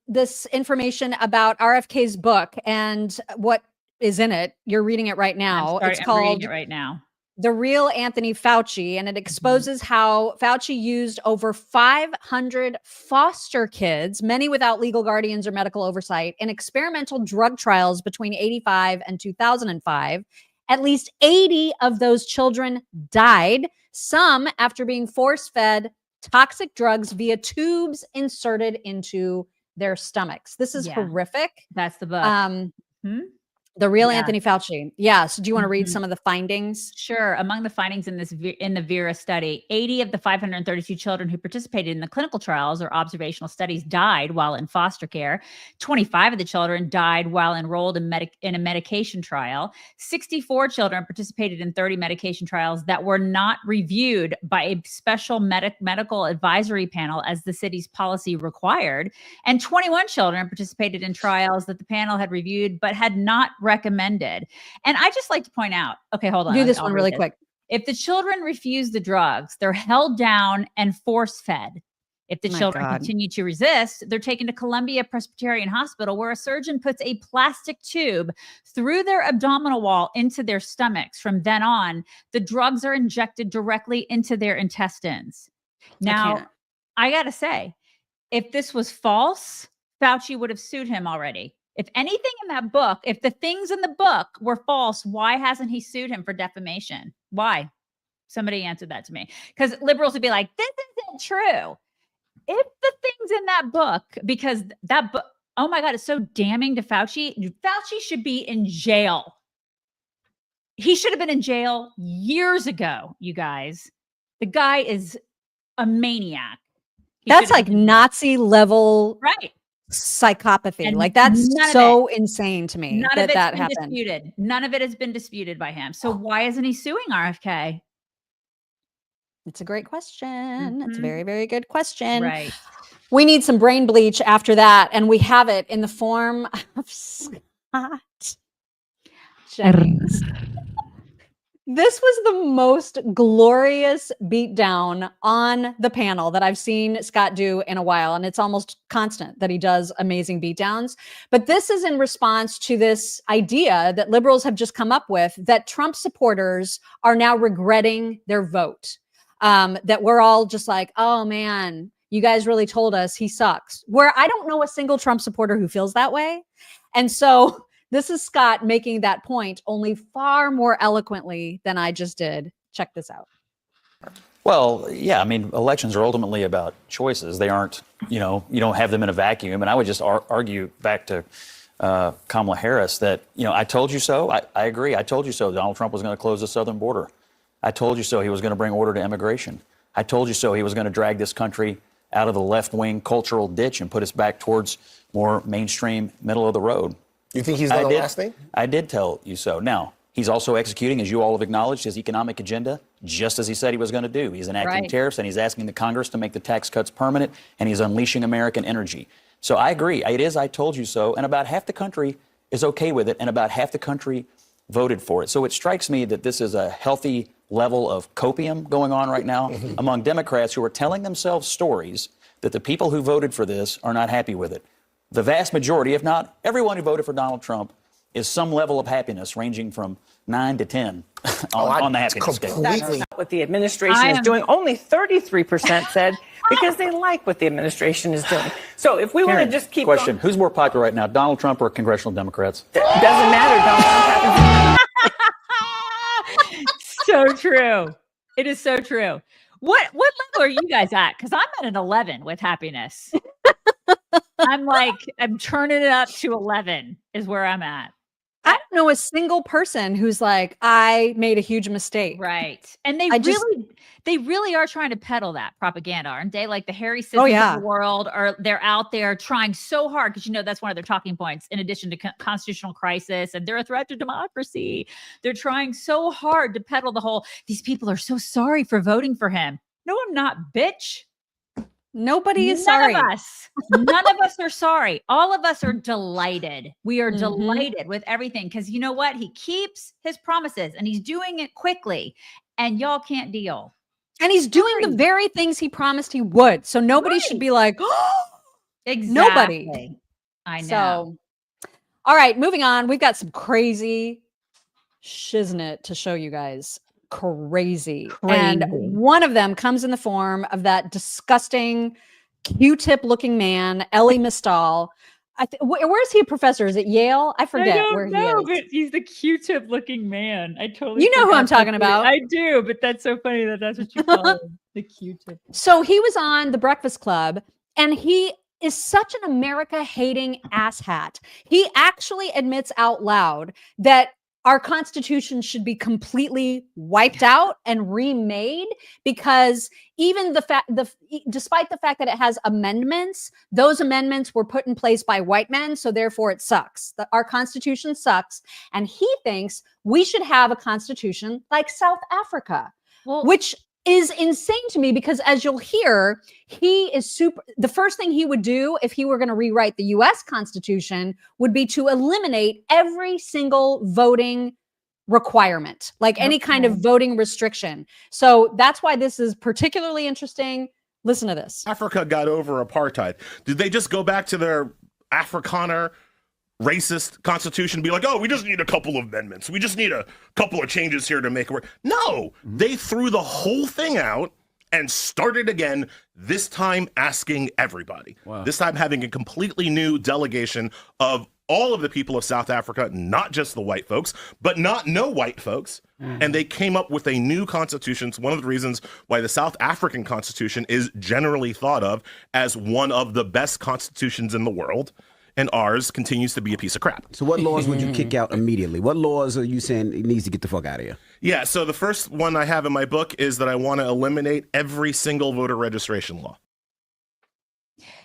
S3: this information about RFK's book and what is in it. You're reading it right now.
S1: I'm reading it right now.
S3: The Real Anthony Fauci, and it exposes how Fauci used over 500 foster kids, many without legal guardians or medical oversight, in experimental drug trials between 85 and 2005. At least 80 of those children died, some after being force-fed toxic drugs via tubes inserted into their stomachs. This is horrific.
S1: That's the book.
S3: The Real Anthony Fauci. Yeah. So do you want to read some of the findings?
S1: Sure. Among the findings in the Vera study, 80 of the 532 children who participated in the clinical trials or observational studies died while in foster care. 25 of the children died while enrolled in a medication trial. 64 children participated in 30 medication trials that were not reviewed by a special medical advisory panel as the city's policy required. And 21 children participated in trials that the panel had reviewed but had not recommended. And I just like to point out, okay, hold on.
S3: Do this one really quick.
S1: If the children refuse the drugs, they're held down and force fed. If the children continue to resist, they're taken to Columbia Presbyterian Hospital, where a surgeon puts a plastic tube through their abdominal wall into their stomachs. From then on, the drugs are injected directly into their intestines. Now, I gotta say, if this was false, Fauci would have sued him already. If anything in that book, if the things in the book were false, why hasn't he sued him for defamation? Why? Somebody answered that to me. Because liberals would be like, this isn't true. If the things in that book, because that book, oh my God, it's so damning to Fauci. Fauci should be in jail. He should have been in jail years ago, you guys. The guy is a maniac.
S3: That's like Nazi level.
S1: Right.
S3: Psychopathy.
S1: And
S3: like that's so insane to me
S1: that
S3: happened.
S1: Disputed. None of it has been disputed by him. So why isn't he suing RFK?
S3: It's a great question. It's a very, very good question.
S1: Right.
S3: We need some brain bleach after that, and we have it in the form of Scott Jennings. This was the most glorious beatdown on the panel that I've seen Scott do in a while. And it's almost constant that he does amazing beatdowns. But this is in response to this idea that liberals have just come up with that Trump supporters are now regretting their vote. That we're all just like, oh man, you guys really told us he sucks. Where I don't know a single Trump supporter who feels that way. And so this is Scott making that point only far more eloquently than I just did. Check this out.
S7: Well, yeah, I mean, elections are ultimately about choices. They aren't, you don't have them in a vacuum. And I would just argue back to Kamala Harris that, I told you so. I agree. I told you so. Donald Trump was going to close the southern border. I told you so. He was going to bring order to immigration. I told you so. He was going to drag this country out of the left-wing cultural ditch and put us back towards more mainstream, middle of the road.
S8: You think he's done the last thing?
S7: I did tell you so. Now, he's also executing, as you all have acknowledged, his economic agenda, just as he said he was going to do. He's enacting tariffs, and he's asking the Congress to make the tax cuts permanent, and he's unleashing American energy. So I agree. It is I told you so, and about half the country is okay with it, and about half the country voted for it. So it strikes me that this is a healthy level of copium going on right now among Democrats who are telling themselves stories that the people who voted for this are not happy with it. The vast majority, if not everyone who voted for Donald Trump, is some level of happiness ranging from 9 to 10 on the happiness scale.
S17: That's not what the administration is doing. Only 33% said because they like what the administration is doing. So if we want to just keep
S7: Question, who's more popular right now, Donald Trump or congressional Democrats?
S17: Doesn't matter. Donald Trump
S1: So true. It is so true. What level are you guys at? Because I'm at an 11 with happiness. I'm turning it up to 11 is where I'm at.
S3: I don't know a single person who's like, I made a huge mistake.
S1: Right. And they really are trying to peddle that propaganda, aren't they? Like the Harry sisters of the world, they're out there trying so hard because, that's one of their talking points in addition to constitutional crisis, and they're a threat to democracy. They're trying so hard to peddle the whole, these people are so sorry for voting for him. No, I'm not, bitch.
S3: Nobody is sorry.
S1: None of us are sorry. All of us are delighted. We are delighted with everything because you know what? He keeps his promises and he's doing it quickly and y'all can't deal.
S3: And he's doing the very things he promised he would. So nobody should be like, oh,
S1: exactly.
S3: Nobody.
S1: I know.
S3: So, all right, moving on. We've got some crazy shiznit to show you guys. crazy. And one of them comes in the form of that disgusting Q-tip looking man, Elie Mystal. Where is he a professor? Is it Yale? I forget where he is.
S1: But he's the Q-tip looking man. I totally
S3: You know who I'm talking about.
S1: I do, but that's so funny that that's what you call him, the Q-tip.
S3: So he was on The Breakfast Club, and he is such an America-hating asshat. He actually admits out loud that our Constitution should be completely wiped out and remade, because even despite the fact that it has amendments, those amendments were put in place by white men, so therefore it sucks. Our Constitution sucks, and he thinks we should have a constitution like South Africa, which is insane to me, because as you'll hear, the first thing he would do if he were going to rewrite the US Constitution would be to eliminate every single voting requirement, like any kind of voting restriction. So that's why this is particularly interesting. Listen to this.
S2: Africa got over apartheid. Did they just go back to their Afrikaner racist constitution, be like, oh, we just need a couple of amendments. We just need a couple of changes here to make it work? No, they threw the whole thing out and started again, this time asking everybody. Wow. This time having a completely new delegation of all of the people of South Africa, not just the white folks, but not no white folks. And they came up with a new constitution. It's one of the reasons why the South African Constitution is generally thought of as one of the best constitutions in the world. And ours continues to be a piece of crap.
S4: So what laws would you kick out immediately? What laws are you saying it needs to get the fuck out of here?
S2: Yeah, so the first one I have in my book is that I want to eliminate every single voter registration law.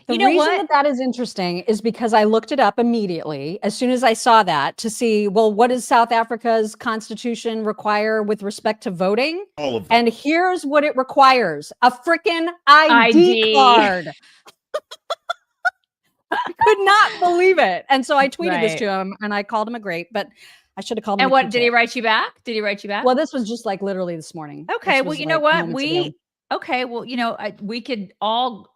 S3: The reason that is interesting is because I looked it up immediately as soon as I saw that to see, well, what does South Africa's constitution require with respect to voting?
S2: All of them.
S3: And here's what it requires: a freaking ID card. I could not believe it. And so I tweeted this to him, and I called him a great, but I should have called him.
S1: And what, did he write you back? Did he write you back?
S3: Well, this was just like literally this morning.
S1: Okay. Well, you know what? We could all,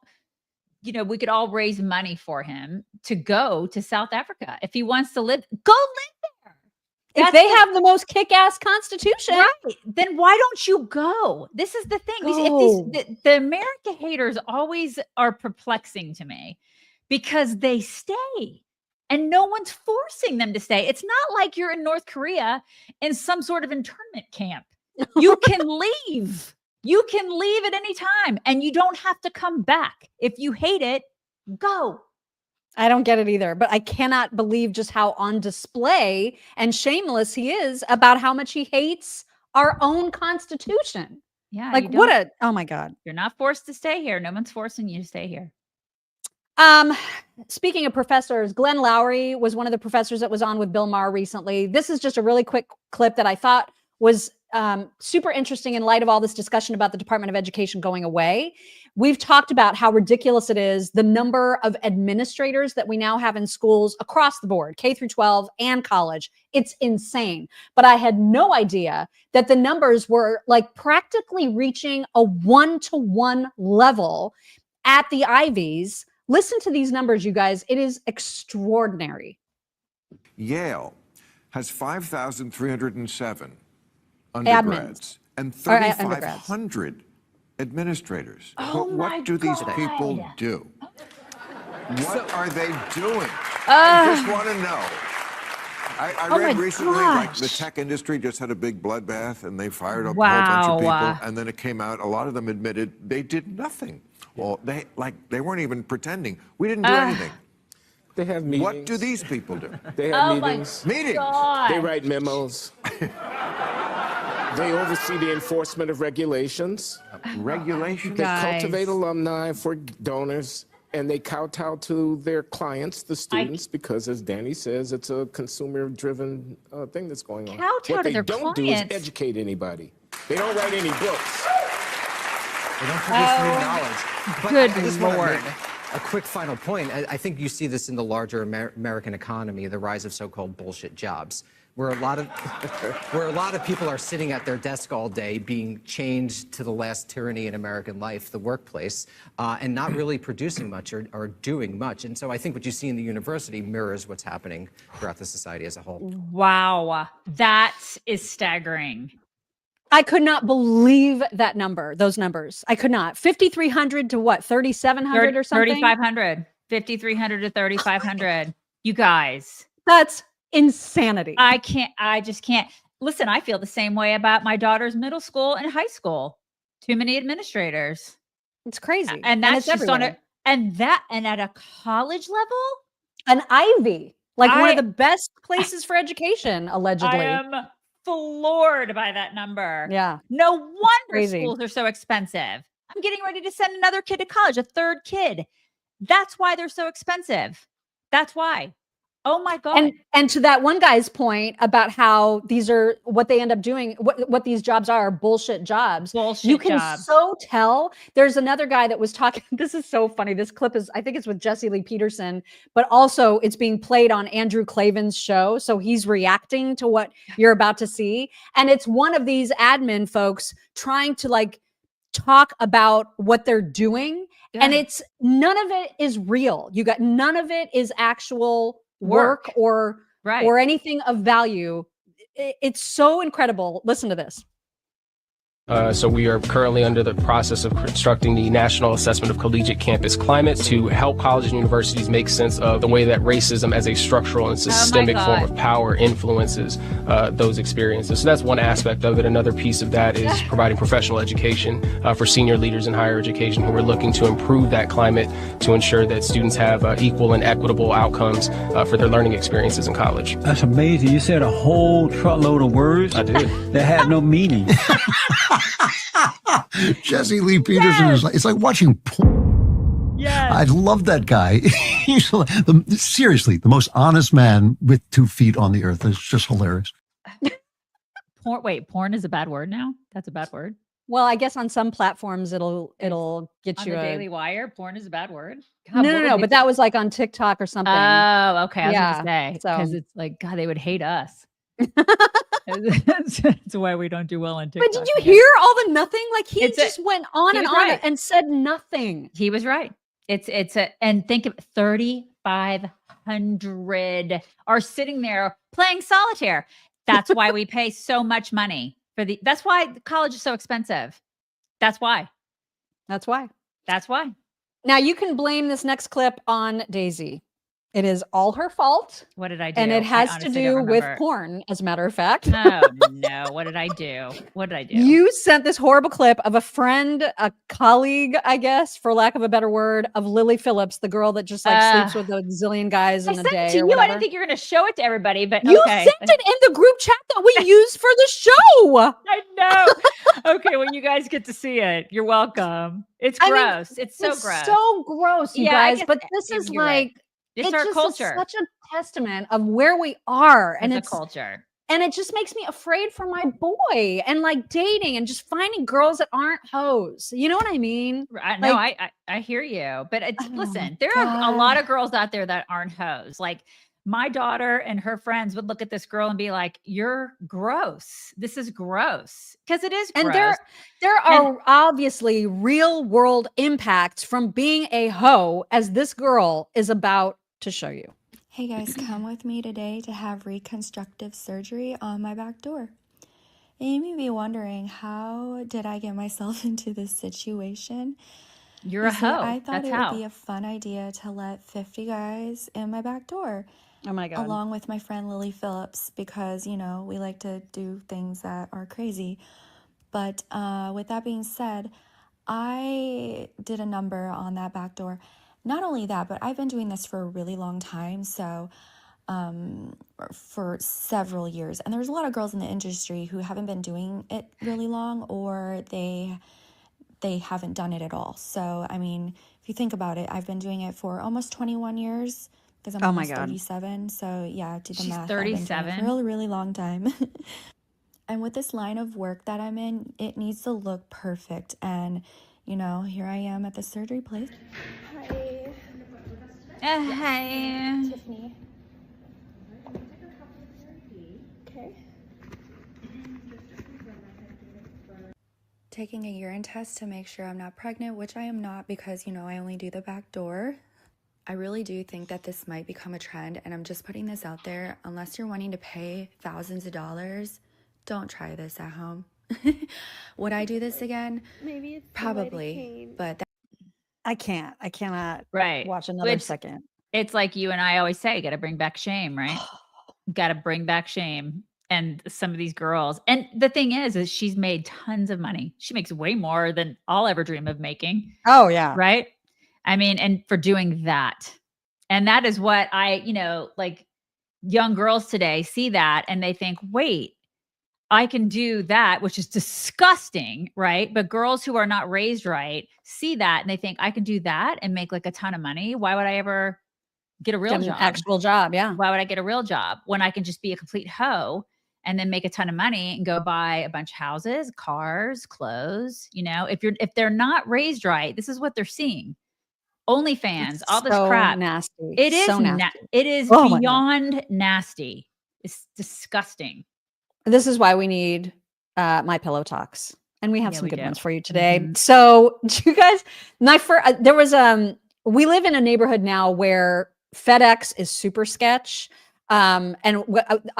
S1: raise money for him to go to South Africa. If he wants to live, go live there.
S3: If they have the most kick-ass constitution,
S1: right, then why don't you go? This is the thing. The America haters always are perplexing to me, because they stay and no one's forcing them to stay. It's not like you're in North Korea in some sort of internment camp. You can leave. You can leave at any time, and you don't have to come back. If you hate it, go.
S3: I don't get it either, but I cannot believe just how on display and shameless he is about how much he hates our own Constitution.
S1: Yeah.
S3: Like oh my God.
S1: You're not forced to stay here. No one's forcing you to stay here.
S3: Speaking of professors, Glenn Lowry was one of the professors that was on with Bill Maher recently. This is just a really quick clip that I thought was super interesting in light of all this discussion about the Department of Education going away. We've talked about how ridiculous it is, the number of administrators that we now have in schools across the board, K through 12 and college. It's insane. But I had no idea that the numbers were like practically reaching a 1-to-1 level at the Ivies. Listen to these numbers, you guys. It is extraordinary.
S18: Yale has 5,307 undergrads and 3,500 administrators.
S1: Oh,
S18: but what do these people do? What are they doing?
S1: I
S18: just want to know. I read recently, like the tech industry just had a big bloodbath, and they fired up a whole bunch of people, and then it came out, a lot of them admitted they did nothing. Well, they weren't even pretending. We didn't do anything.
S19: They have meetings.
S18: What do these people do?
S19: They have meetings.
S18: Meetings.
S19: They write memos. They oversee the enforcement of regulations.
S18: Regulations?
S19: They cultivate alumni for donors, and they kowtow to their clients, the students, because, as Danny says, it's a consumer-driven thing that's going on.
S1: Kowtow to their clients.
S19: What they don't do is educate anybody. They don't write any books.
S20: They don't produce new knowledge. But
S1: Good
S20: I just
S1: Lord.
S20: want to make a quick final point. I think you see this in the larger American economy, the rise of so-called bullshit jobs, where a lot of people are sitting at their desk all day being chained to the last tyranny in American life, the workplace, and not really producing much or doing much. And so I think what you see in the university mirrors what's happening throughout the society as a whole.
S1: Wow. That is staggering.
S3: I could not believe that number, those numbers. I could not. 5,300 to what? 3,700 or something?
S1: 3,500. 5,300 to 3,500. You guys.
S3: That's insanity.
S1: I just can't. Listen, I feel the same way about my daughter's middle school and high school. Too many administrators.
S3: It's crazy.
S1: And that's
S3: it's
S1: just
S3: everywhere.
S1: and at a college level?
S3: An Ivy. Like one of the best places for education, allegedly.
S1: I am floored by that number.
S3: Yeah.
S1: No wonder
S3: Crazy.
S1: schools are so expensive. I'm getting ready to send another kid to college, a third kid. That's why they're so expensive. That's why. Oh my God.
S3: And to that one guy's point about how these are what they end up doing, what these jobs are bullshit jobs.
S1: Bullshit
S3: you can
S1: jobs.
S3: so tell. There's another guy that was talking. This is so funny. This clip is, I think it's with Jesse Lee Peterson, but also it's being played on Andrew Klavan's show. So he's reacting to what you're about to see. And it's one of these admin folks trying to like talk about what they're doing. Yeah. And it's none of it is real. You got none of it is actual work or anything of value. It's so incredible. Listen to this.
S5: So we are currently under the process of constructing the National Assessment of Collegiate Campus Climate to help colleges and universities make sense of the way that racism as a structural and systemic form of power influences those experiences. So that's one aspect of it. Another piece of that is providing professional education for senior leaders in higher education who are looking to improve that climate to ensure that students have equal and equitable outcomes for their learning experiences in college.
S6: That's amazing. You said a whole truckload of words.
S5: I did.
S6: That had no meaning.
S10: Jesse Lee Peterson is like, it's like watching porn.
S1: Yes.
S10: I love that guy. He's seriously the most honest man with 2 feet on the earth. It's just hilarious.
S1: Porn is a bad word now? That's a bad word.
S3: Well, I guess on some platforms it'll get
S1: on
S3: you
S1: the
S3: a
S1: Daily Wire. Porn is a bad word. God,
S3: no, but that was like on TikTok or something.
S1: Oh, okay. I was
S3: Yeah,
S1: gonna say because
S3: so-
S1: it's like God, they would hate us. That's why we don't do well on TikTok.
S3: But did you hear all the nothing? Like he just went on
S1: he
S3: and
S1: was
S3: on
S1: right.
S3: and said nothing.
S1: He was right. And think of 3,500 are sitting there playing solitaire. That's why we pay so much money for that's why college is so expensive. That's why.
S3: That's why.
S1: That's why.
S3: Now you can blame this next clip on Daisy. It is all her fault.
S1: What did I do?
S3: And it has to
S1: honestly
S3: do
S1: don't
S3: with
S1: remember.
S3: porn, as a matter of fact.
S1: Oh no. What did I do? What did I do?
S3: You sent this horrible clip of a friend, a colleague, I guess, for lack of a better word, of Lily Phillips, the girl that just like sleeps with a zillion guys in a day.
S1: I sent it to
S3: or
S1: you.
S3: whatever.
S1: I didn't think you were going to show it to everybody, but
S3: You
S1: okay.
S3: sent it in the group chat that we use for the show.
S1: I know. Okay, well, you guys get to see it. You're welcome. It's gross. It's so gross.
S3: So gross, you
S1: Yeah, I
S3: guys.
S1: get
S3: But
S1: that.
S3: this is
S1: You're right.
S3: like
S1: It's our
S3: just
S1: culture.
S3: Such a testament of where we are, and
S1: It's
S3: it's
S1: a culture.
S3: And it just makes me afraid for my boy and like dating and just finding girls that aren't hoes. You know what I mean?
S1: No,
S3: Like-
S1: I hear you. But it's,
S3: Oh
S1: listen,
S3: my
S1: there are a
S3: God.
S1: lot of girls out there that aren't hoes. Like my daughter and her friends would look at this girl and be like, "You're gross. This is gross." Because it is gross.
S3: And there are obviously real world impacts from being a hoe, as this girl is about to show you.
S21: Hey guys, come with me today to have reconstructive surgery on my back door. And you may be wondering, how did I get myself into this situation?
S1: You're
S21: You
S1: a
S21: see,
S1: hoe.
S21: I thought
S1: That's
S21: it
S1: how.
S21: would be a fun idea to let 50 guys in my back door.
S3: Oh my God.
S21: Along with my friend Lily Phillips, because, you know, we like to do things that are crazy. But with that being said, I did a number on that back door. Not only that, but I've been doing this for a really long time, so for several years. And there's a lot of girls in the industry who haven't been doing it really long, or they haven't done it at all. So, I mean, if you think about it, I've been doing it for almost 21 years because I'm
S3: Oh my
S21: almost
S3: God.
S21: 37. So, yeah, do the
S1: She's
S21: math. I've been doing it
S1: 37?
S21: for a really, really long time. And with this line of work that I'm in, it needs to look perfect. And, you know, here I am at the surgery place.
S1: Hi.
S21: Tiffany. Okay. Taking a urine test to make sure I'm not pregnant, which I am not because, you know, I only do the back door. I really do think that this might become a trend, and I'm just putting this out there. Unless you're wanting to pay thousands of dollars, don't try this at home. Would I do this again?
S14: Maybe it's
S21: probably, but
S3: I cannot
S1: Right.
S3: watch another
S1: It's-
S3: second.
S1: It's like you and I always say, got to bring back shame, right? Got to bring back shame. And some of these girls, and the thing is she's made tons of money. She makes way more than I'll ever dream of making.
S3: Oh yeah.
S1: Right. I mean, and for doing that. And that is what like young girls today see that and they think, wait, I can do that, which is disgusting. Right. But girls who are not raised right see that and they think I can do that and make like a ton of money. Why would I ever get a real
S3: Get an
S1: job?
S3: actual job? Yeah.
S1: Why would I get a real job when I can just be a complete hoe and then make a ton of money and go buy a bunch of houses, cars, clothes? If they're not raised right, this is what they're seeing. OnlyFans,
S3: It's
S1: all this
S3: so
S1: crap.
S3: nasty.
S1: It is
S3: So nasty.
S1: it is
S3: Oh my God.
S1: beyond nasty. It's disgusting.
S3: This is why we need my Pillow Toks, and we have some
S1: we
S3: good
S1: do.
S3: ones for you today. So, you guys, there was we live in a neighborhood now where FedEx is super sketch. And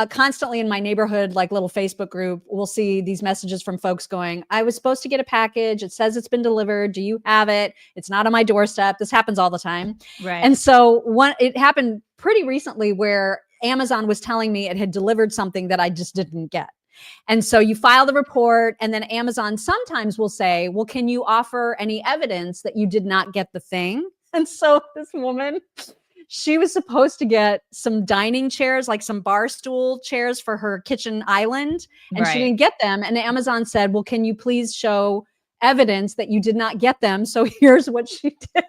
S3: constantly in my neighborhood, like little Facebook group, we'll see these messages from folks going, I was supposed to get a package. It says it's been delivered. Do you have it? It's not on my doorstep. This happens all the time.
S1: Right.
S3: And so it happened pretty recently where Amazon was telling me it had delivered something that I just didn't get. And so you file the report, and then Amazon sometimes will say, well, can you offer any evidence that you did not get the thing? And so this woman, she was supposed to get some dining chairs, like some bar stool chairs for her kitchen island, and she
S1: Right.
S3: didn't get them. And Amazon said, well, can you please show evidence that you did not get them? So here's what she did.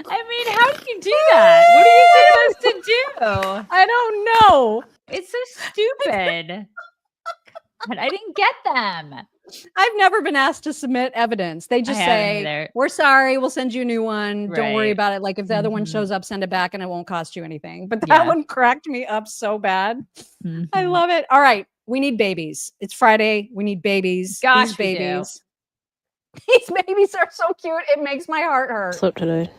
S1: I mean, how do you do that? What are you supposed to do?
S3: I don't know.
S1: It's so stupid. But I didn't get them.
S3: I've never been asked to submit evidence. They just
S1: I haven't
S3: say,
S1: either.
S3: we're sorry, we'll send you a new one. Don't worry
S1: Right.
S3: about it. Like if the other one
S1: Mhm.
S3: shows up, send it back and it won't cost you anything. But that
S1: Yeah.
S3: one cracked me up so bad. I
S1: Mhm.
S3: love it. All right. We need babies. It's Friday. We need babies.
S1: Gosh,
S3: These
S1: we do.
S3: babies. These babies are so cute. It makes my heart hurt.
S9: Slept today.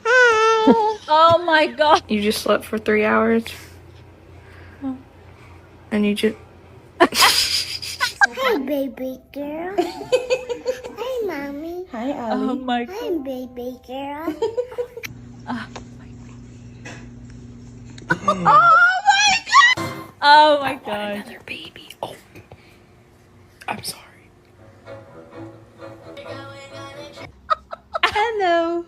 S1: Oh my God.
S9: You just slept for 3 hours? And you just...
S12: Hi, baby girl. Hi, mommy.
S9: Hi,
S1: Oh my God.
S12: Hi, baby girl.
S1: Oh my God.
S9: Another baby. Oh. I'm sorry.
S1: Hello.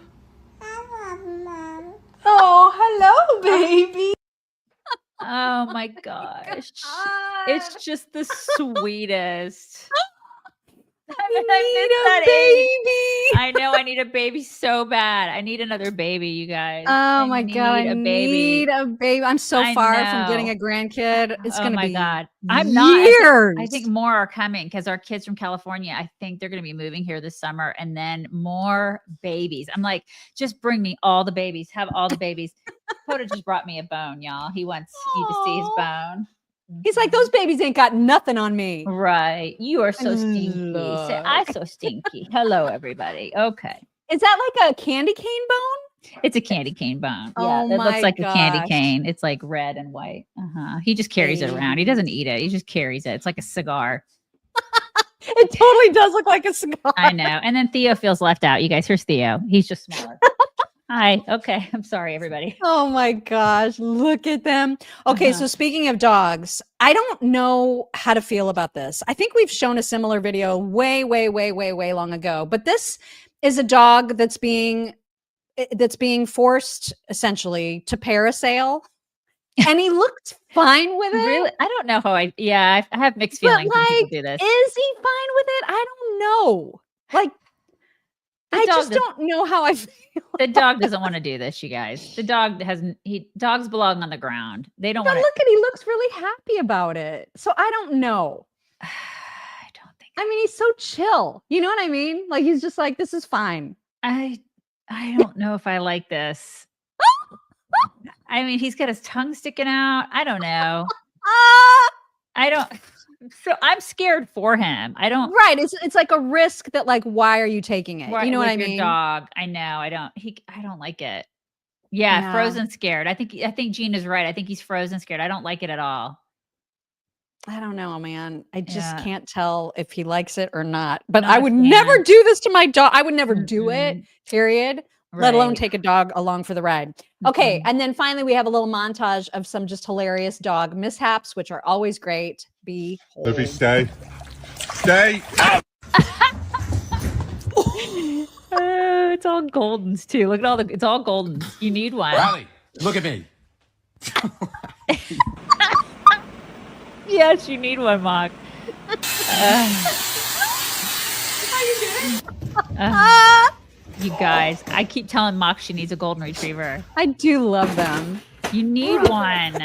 S9: Oh, hello, baby.
S1: Oh my gosh. It's just the sweetest. I
S3: baby.
S1: I know I need a baby so bad. I need another baby, you guys.
S3: Oh my God. I
S1: need a
S3: need a baby. I'm so
S1: I
S3: far from getting
S1: know.
S3: a grandkid. It's
S1: Oh
S3: going to
S1: my
S3: be
S1: God. I'm not.
S3: years.
S1: I think more are coming because our kids from California, I think they're going to be moving here this summer, and then more babies. I'm like, just bring me all the babies. Have all the babies. Coda just brought me a bone, y'all. He wants you to see his bone.
S3: He's like, those babies ain't got nothing on me.
S1: Right. You are so stinky.
S3: Look.
S1: Say, I'm so stinky. Hello, everybody. Okay.
S3: Is that like a candy cane bone?
S1: It's a candy cane bone.
S3: Oh
S1: Yeah, it
S3: my
S1: looks like a candy
S3: gosh.
S1: cane. It's like red and white. He just carries it around. He doesn't eat it. He just carries it. It's like a cigar.
S3: It totally does look like a cigar.
S1: I know. And then Theo feels left out. You guys, here's Theo. He's just smaller. Hi. Okay. I'm sorry, everybody.
S3: Oh my gosh, look at them. Okay, so speaking of dogs, I don't know how to feel about this. I think we've shown a similar video way long ago, but this is a dog that's being forced essentially to parasail. And he looked fine with it.
S1: Really? I don't know how I have mixed feelings when people do this.
S3: Is he fine with it? I don't know. Like, I just don't know how I feel.
S1: The dog doesn't want to do this, you guys. The dog dogs belong on the ground. They don't
S3: But
S1: want to.
S3: look at, he looks really happy about it. So I don't know.
S1: I don't think.
S3: I mean, he's so chill. You know what I mean? Like he's just like, this is fine.
S1: I don't know if I like this. I mean, he's got his tongue sticking out. I don't know. I don't. I'm scared for him. I don't.
S3: Right. It's like a risk that like, why are you taking it?
S1: Right,
S3: You know what
S1: with
S3: I
S1: your
S3: mean?
S1: dog. I know. I don't like it. Yeah, frozen scared. I think Gene is right. I think he's frozen scared. I don't like it at all.
S3: I don't know, man. I just can't tell if he likes it or not. But
S1: Not
S3: I
S1: a
S3: would
S1: fan.
S3: never do this to my dog. I would never do it, period. Let alone
S1: Right.
S3: take a dog along for the ride. Okay. And then finally, we have a little montage of some just hilarious dog mishaps, which are always great. Behold.
S11: Sophie, stay. Stay.
S1: It's all Goldens too. Look at it's all Goldens. You need one.
S11: Riley, look at me.
S1: Yes, you need one, Mock.
S9: How you doing?
S1: You guys, I keep telling Mock she needs a golden retriever.
S3: I do love them.
S1: You need one.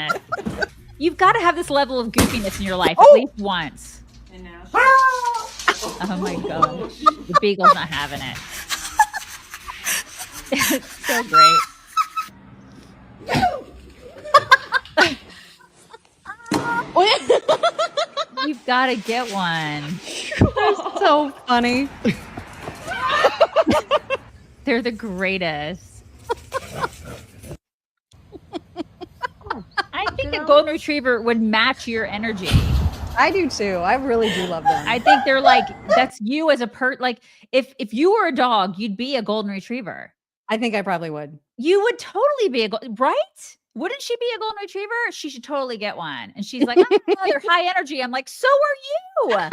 S1: You've got to have this level of goofiness in your life at least once.
S9: I know.
S1: Oh my gosh. The beagle's not having it. It's so great. You've got to get one.
S3: They're so funny.
S1: They're the greatest. I think a golden retriever would match your energy.
S3: I do too. I really do love them.
S1: I think they're like, that's you as a like if you were a dog, you'd be a golden retriever.
S3: I think I probably would.
S1: You would totally be right? Wouldn't she be a golden retriever? She should totally get one. And she's like, oh, they're high energy. I'm like, so are you.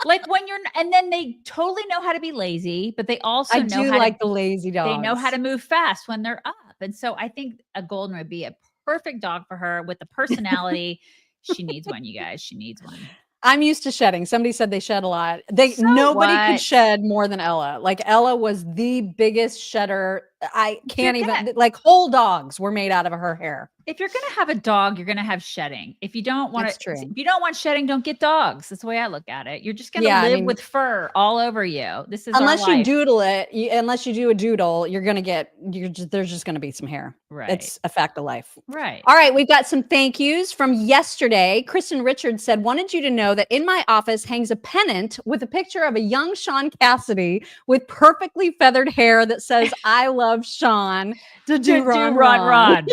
S1: Like when and then they totally know how to be lazy, but they also know how
S3: like the lazy dogs.
S1: They know how to move fast when they're up. And so I think a golden would be a perfect dog for her with the personality. She needs one, you guys. She needs one.
S3: I'm used to shedding. Somebody said they shed a lot. Nobody could shed more than Ella. Like Ella was the biggest shedder. I can't even like whole dogs were made out of her hair.
S1: If you're gonna have a dog, you're gonna have shedding. If you don't want
S3: That's true.
S1: if you don't want shedding, don't get dogs. That's the way I look at it. You're just gonna live with fur all over you. This is
S3: unless
S1: our
S3: you
S1: life.
S3: doodle it. Unless you do a doodle, you're gonna get. There's just gonna be some hair.
S1: Right.
S3: It's a fact of life.
S1: Right.
S3: All right. We've got some thank yous from yesterday. Kristen Richards said, "Wanted you to know that in my office hangs a pennant with a picture of a young Sean Cassidy with perfectly feathered hair that says I love Sean."
S1: Ron.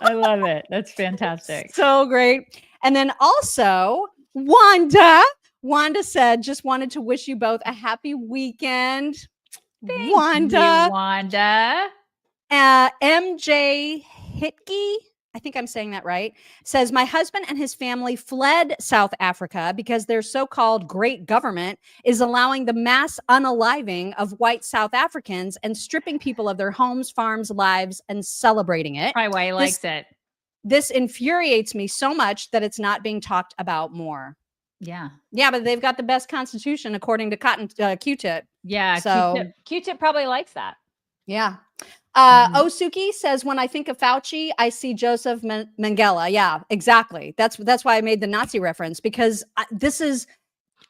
S1: I love it. That's fantastic.
S3: So great. And then also Wanda said, just wanted to wish you both a happy weekend.
S1: Thank
S3: Wanda.
S1: you, Wanda.
S3: MJ Hitke, I think I'm saying that right, says my husband and his family fled South Africa because their so-called great government is allowing the mass unaliving of white South Africans and stripping people of their homes, farms, lives, and celebrating it.
S1: Probably why he likes it.
S3: This infuriates me so much that it's not being talked about more.
S1: Yeah.
S3: Yeah, but they've got the best constitution according to Q-Tip.
S1: Yeah.
S3: So
S1: Q-Tip probably likes that.
S3: Yeah. Osuki says, when I think of Fauci, I see Joseph Mengele. Yeah, exactly. That's why I made the Nazi reference, because this is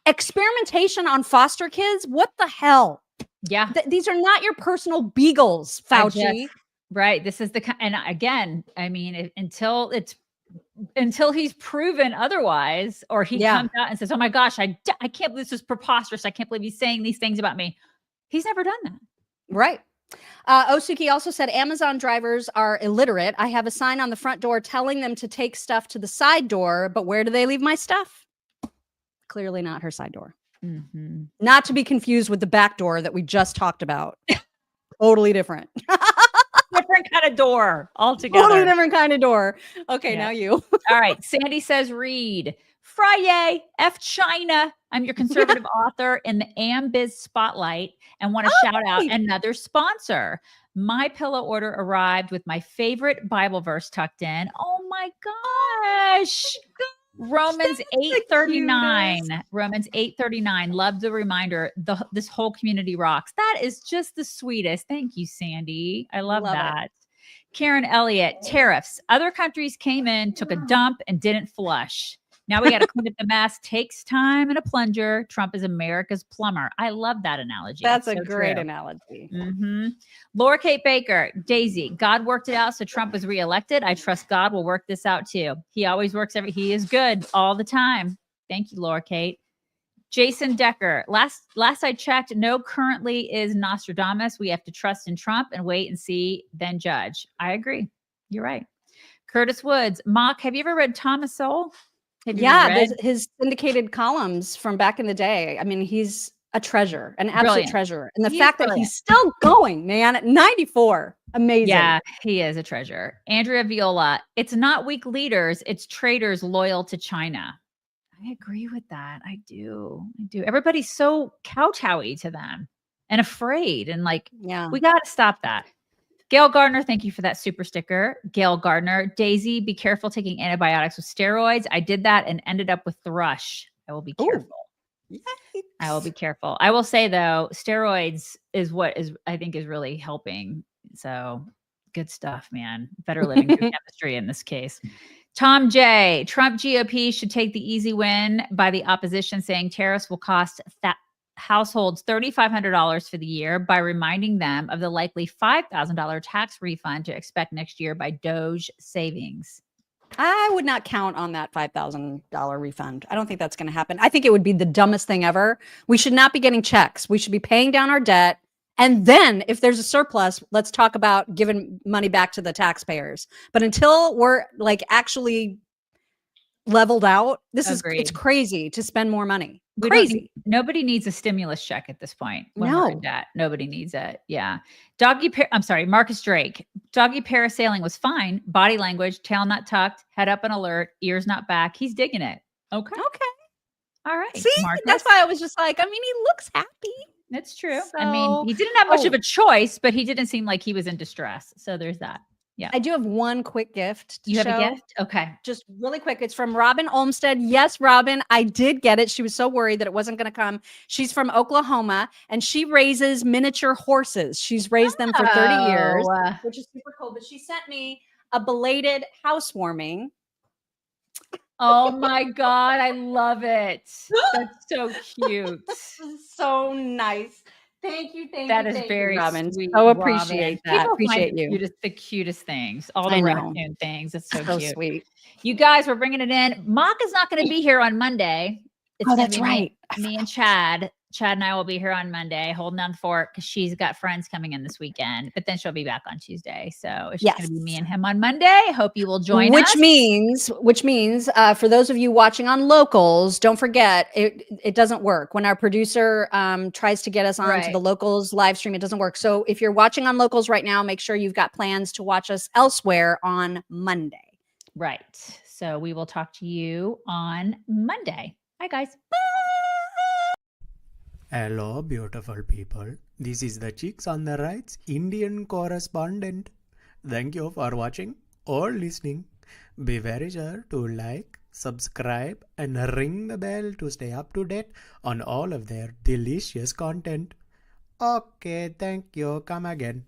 S3: experimentation on foster kids. What the hell?
S1: Yeah.
S3: These are not your personal beagles, Fauci.
S1: Right. This is and again, I mean, until he's proven otherwise, or he comes out and says, oh my gosh, I can't believe this is preposterous. I can't believe he's saying these things about me. He's never done that.
S3: Right. Osuki also said Amazon drivers are illiterate. I have a sign on the front door telling them to take stuff to the side door, but where do they leave my stuff? Clearly not her side door.
S1: Mm-hmm.
S3: Not to be confused with the back door that we just talked about. Totally different.
S1: Different kind of door altogether.
S3: Totally different kind of door. Okay, now you.
S1: All right. Sandy says, read Friday, F China. I'm your conservative author in the AmBiz Spotlight and want to shout out another sponsor. My pillow order arrived with my favorite Bible verse tucked in. Oh my gosh. Romans 8:39. Romans 8:39. Love the reminder. This whole community rocks. That is just the sweetest. Thank you, Sandy. I love that. Karen Elliott, tariffs. Other countries came in, took a dump, and didn't flush. Now we got to clean up the mess. Takes time and a plunger. Trump is America's plumber. I love that analogy.
S3: That's
S1: so
S3: a great
S1: true.
S3: analogy.
S1: Mm-hmm. Laura Kate Baker, Daisy, God worked it out so Trump was reelected. I trust God will work this out too. He always works he is good all the time. Thank you, Laura Kate. Jason Decker. Last I checked, no currently is Nostradamus. We have to trust in Trump and wait and see, then judge. I agree. You're right. Curtis Woods. Mock, have you ever read Thomas Sowell?
S3: His syndicated columns from back in the day. I mean, he's a treasure, an absolute
S1: Brilliant.
S3: treasure. And the fact that he's still going, man, at 94. Amazing.
S1: Yeah, he is a treasure. Andrea Viola. It's not weak leaders. It's traitors loyal to China. I agree with that. I do. Everybody's so kowtowy to them and afraid. And we got to stop that. Gail Gardner, thank you for that super sticker. Gail Gardner. Daisy, be careful taking antibiotics with steroids. I did that and ended up with thrush. I will be careful.
S3: Yikes.
S1: I will be careful. I will say, though, steroids is what I think is really helping. So good stuff, man. Better living through chemistry in this case. Tom J. Trump GOP should take the easy win by the opposition, saying tariffs will cost households $3,500 for the year by reminding them of the likely $5,000 tax refund to expect next year by DOGE savings.
S3: I would not count on that $5,000 refund. I don't think that's going to happen. I think it would be the dumbest thing ever. We should not be getting checks. We should be paying down our debt. And then if there's a surplus, let's talk about giving money back to the taxpayers. But until we're actually leveled out, it's crazy to spend more money. Crazy.
S1: Nobody needs a stimulus check at this point.
S3: No.
S1: Nobody needs it. Yeah. Marcus Drake. Doggy parasailing was fine. Body language, tail not tucked, head up and alert, ears not back. He's digging it. Okay. All right.
S3: See,
S1: Marcus.
S3: That's why I was just like, he looks happy.
S1: That's true.
S3: So,
S1: he didn't have much of a choice, but he didn't seem like he was in distress. So there's that. Yeah.
S3: I do have one quick gift.
S1: You have a gift? Okay.
S3: Just really quick. It's from Robin Olmstead. Yes, Robin, I did get it. She was so worried that it wasn't going to come. She's from Oklahoma and she raises miniature horses. She's raised them for 30 years, which is super cool. But she sent me a belated housewarming.
S1: Oh my God. I love it. That's so cute.
S3: So nice. Thank you.
S1: That is very
S3: Robin.
S1: sweet.
S3: So appreciate that.
S1: People
S3: Appreciate
S1: find
S3: you.
S1: The cutest things. All the raccoon things. It's so cute.
S3: Sweet.
S1: You guys, we're bringing it in. Mock is not going to be here on Monday.
S3: That's right.
S1: Me and Chad. Chad and I will be here on Monday holding down the fort because she's got friends coming in this weekend, but then she'll be back on Tuesday. So it's just going to be me and him on Monday. Hope you will join us.
S3: Which means for those of you watching on Locals, don't forget it doesn't work. When our producer tries to get us onto the Locals live stream, it doesn't work. So if you're watching on Locals right now, make sure you've got plans to watch us elsewhere on Monday.
S1: Right. So we will talk to you on Monday. Bye, guys. Bye.
S13: Hello, beautiful people. This is the Chicks on the Right's Indian correspondent. Thank you for watching or listening. Be very sure to like, subscribe, and ring the bell to stay up to date on all of their delicious content. Okay, thank you. Come again.